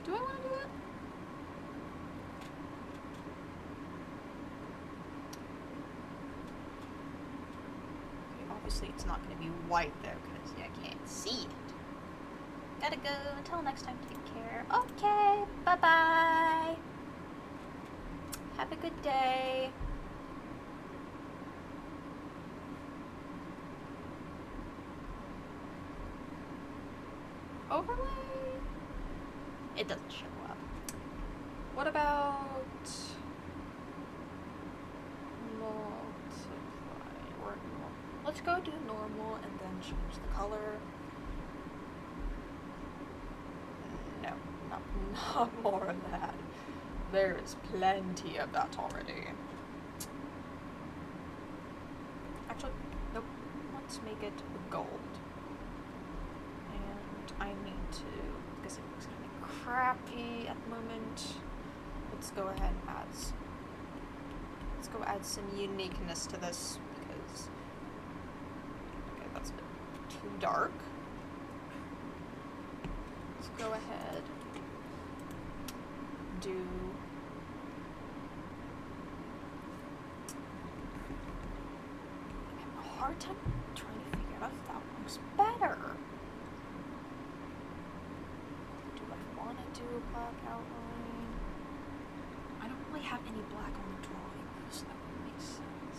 Do I want to do that? Okay, obviously it's not going to be white there because I can't see it. Gotta go. Until next time, take care. Okay, bye-bye. Have a good day. Overlay? It doesn't show up. What about multiply or normal? Let's go do normal and then change the color. No, not more of that. There is plenty of that already. Actually, nope. Let's make it gold. I need to, because it looks kind of crappy at the moment. Let's go ahead and add some uniqueness to this, because, okay, that's a bit too dark. Let's go ahead, do, I have a hard time trying to figure out if that looks better. Do a black outline. I don't really have any black on the drawing, so that would make sense.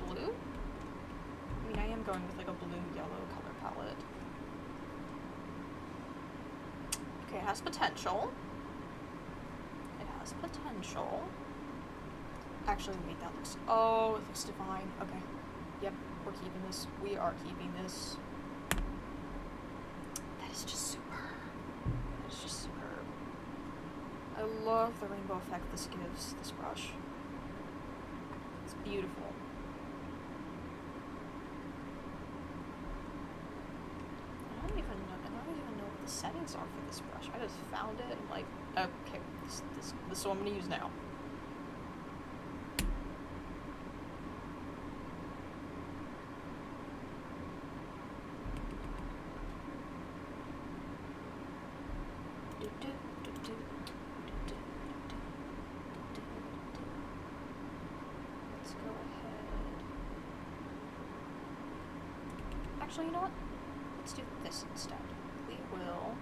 Blue? I mean, I am going with like a blue-yellow color palette. Okay, it has potential. It has potential. Actually, wait, that looks... Oh, it looks divine. Okay. Yep, we're keeping this. We are keeping this. That is just superb. That is just superb. I love the rainbow effect this gives, this brush. It's beautiful. I don't even know what the settings are for this brush. I just found it and I'm like, okay, this is what I'm gonna use now. Let's go ahead. Actually, you know what? Let's do this instead. We will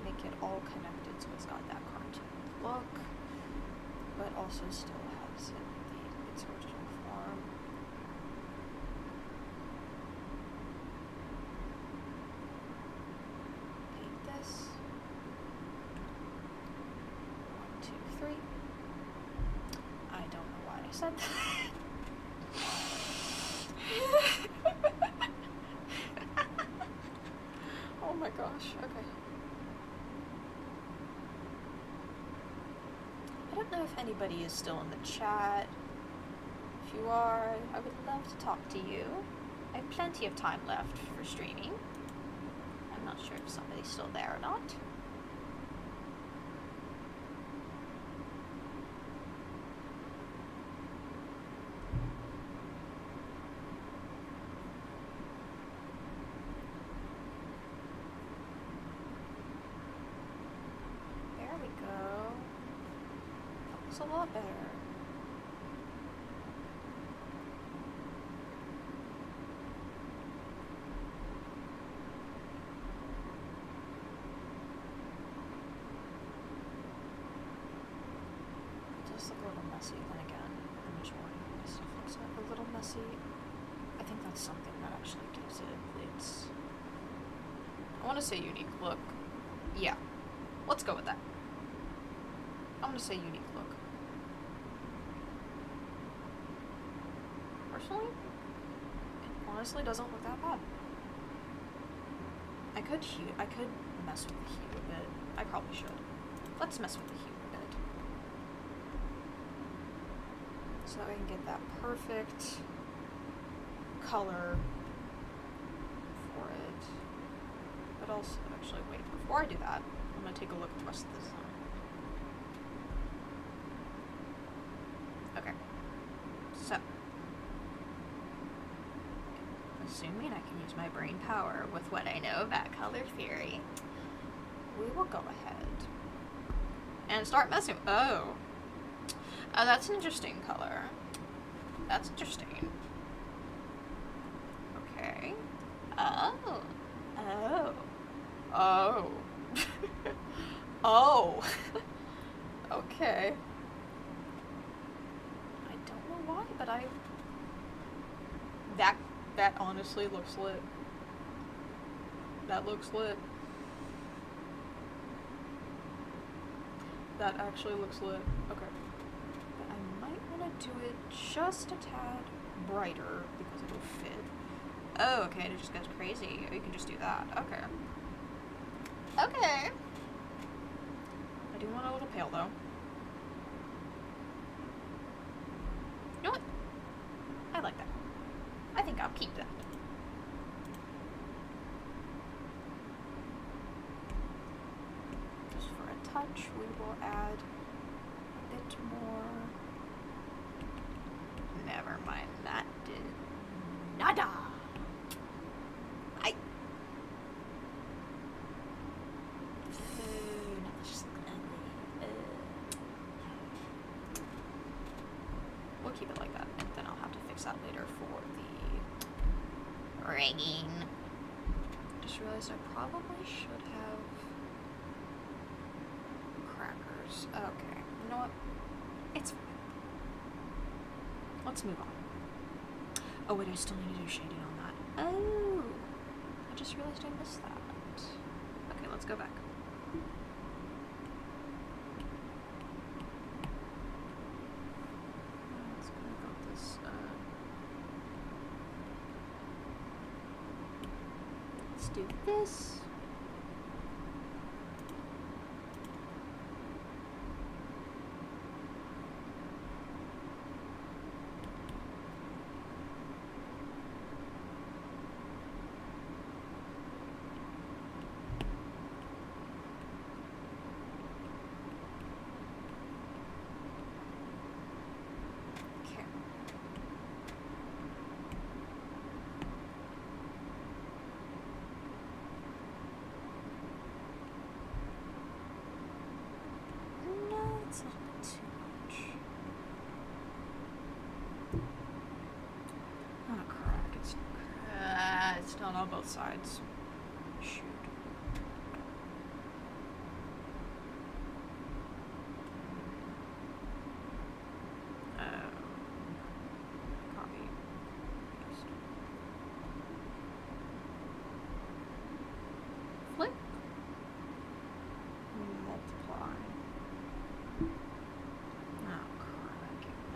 make it all connected so it's got that cartoon look, but also still has it in its original form. Paint this. 1, 2, 3. I don't know why I said that. Oh my gosh, okay. I don't know if anybody is still in the chat. If you are, I would love to talk to you. I have plenty of time left for streaming. I'm not sure if somebody's still there or not. There we go. That looks a lot better. It does look a little messy then again. The majority of my stuff looks a little messy. I think that's something that actually gives it its, I want to say unique look. Yeah. Let's go with that. I'm gonna say unique look. Personally, it honestly doesn't look that bad. I could mess with the hue a bit. I probably should. Let's mess with the hue a bit. So that we can get that perfect color for it. But also, actually, wait, before I do that, I'm gonna take a look at the rest of the design. Okay. So, assuming I can use my brain power with what I know about color theory, we will go ahead and start messing. Oh, that's an interesting color. That's interesting. Okay. Oh. Oh. Okay. I don't know why, but that honestly looks lit. That looks lit. That actually looks lit. Okay. But I might want to do it just a tad brighter because it'll fit. Oh, okay, it just goes crazy. You can just do that. Okay. Okay. I do want a little pale though. You know what? I like that. I think I'll keep that. Just for a touch, we will add a bit more. Never mind, that did nada. No, that's just ugly. We'll keep it like that, and then I'll have to fix that later for the rigging. Just realized I probably should have crackers. Okay, you know what? It's fine. Let's move on. Oh wait, I still need to do shading on that. Oh, I just realized I missed that. Okay, let's go back. Let's go about this. Let's do this. That's a little bit too much. Not a crack. It's not on both sides. Shoot. Copy. Paste. Flip. Multiply. Oh, crap.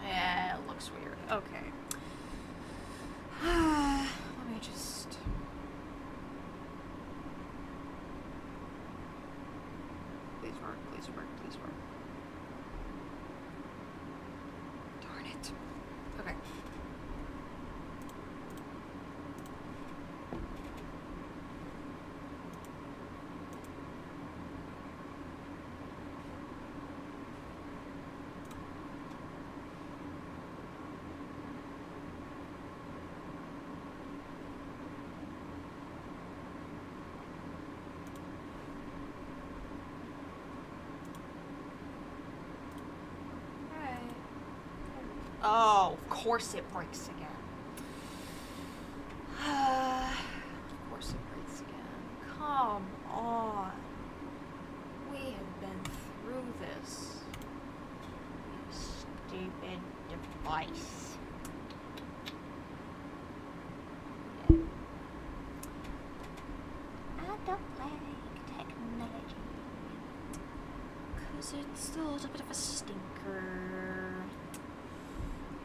Yeah, it looks weird. Okay. Let me just... Please work, please work, please work. Darn it. Okay. Oh, of course it breaks again. Of course it breaks again. Come on. We have been through this. You stupid device. I don't like technology. Because it's still a bit of a stinker.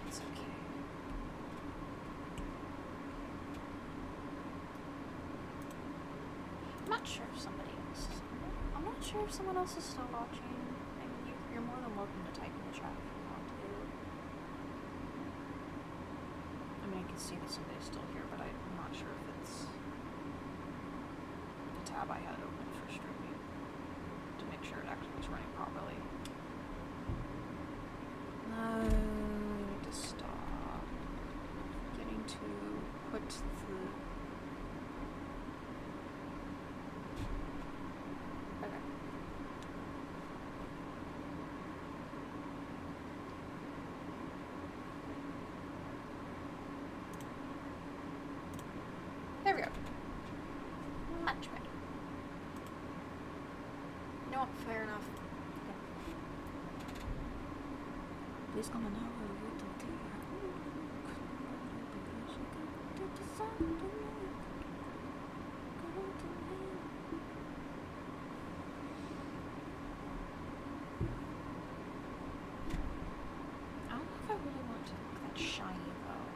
It's okay. I'm not sure if somebody else is. I'm not sure if someone else is still watching. I mean, you're more than welcome to type in the chat if you want to. I mean, I can see that somebody's still here, but I'm not sure if it's the tab I had open for streaming to make sure it actually was running properly. No, I need to stop getting to put the... Okay. There we go. Much better. You know what? Fair enough. Please come on now. I don't know if I really want to look that shiny though.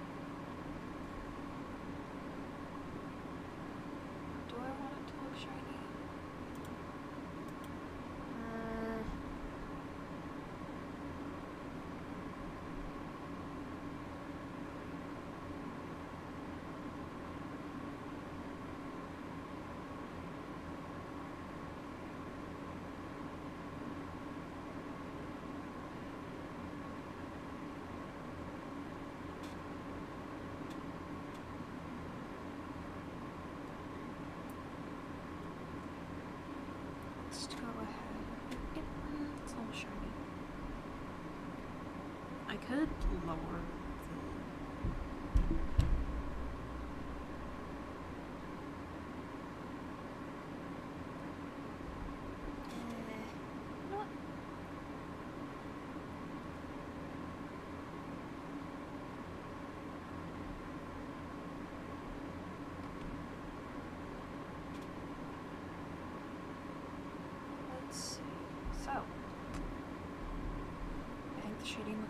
Do I want it to look shiny? Let's go ahead. Yep, it's a little shiny. I could lower You know what?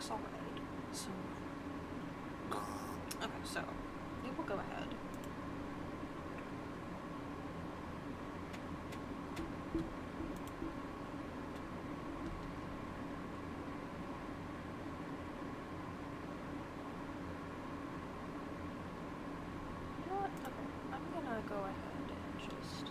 looks alright. So, okay, so we will go ahead. You know what? Okay, I'm gonna go ahead and just.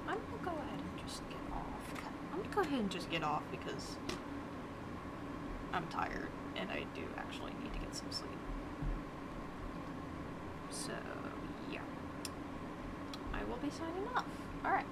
I'm gonna go ahead and just get off. I'm gonna go ahead and just get off because I'm tired and I do actually need to get some sleep. So, yeah. I will be signing off. Alright.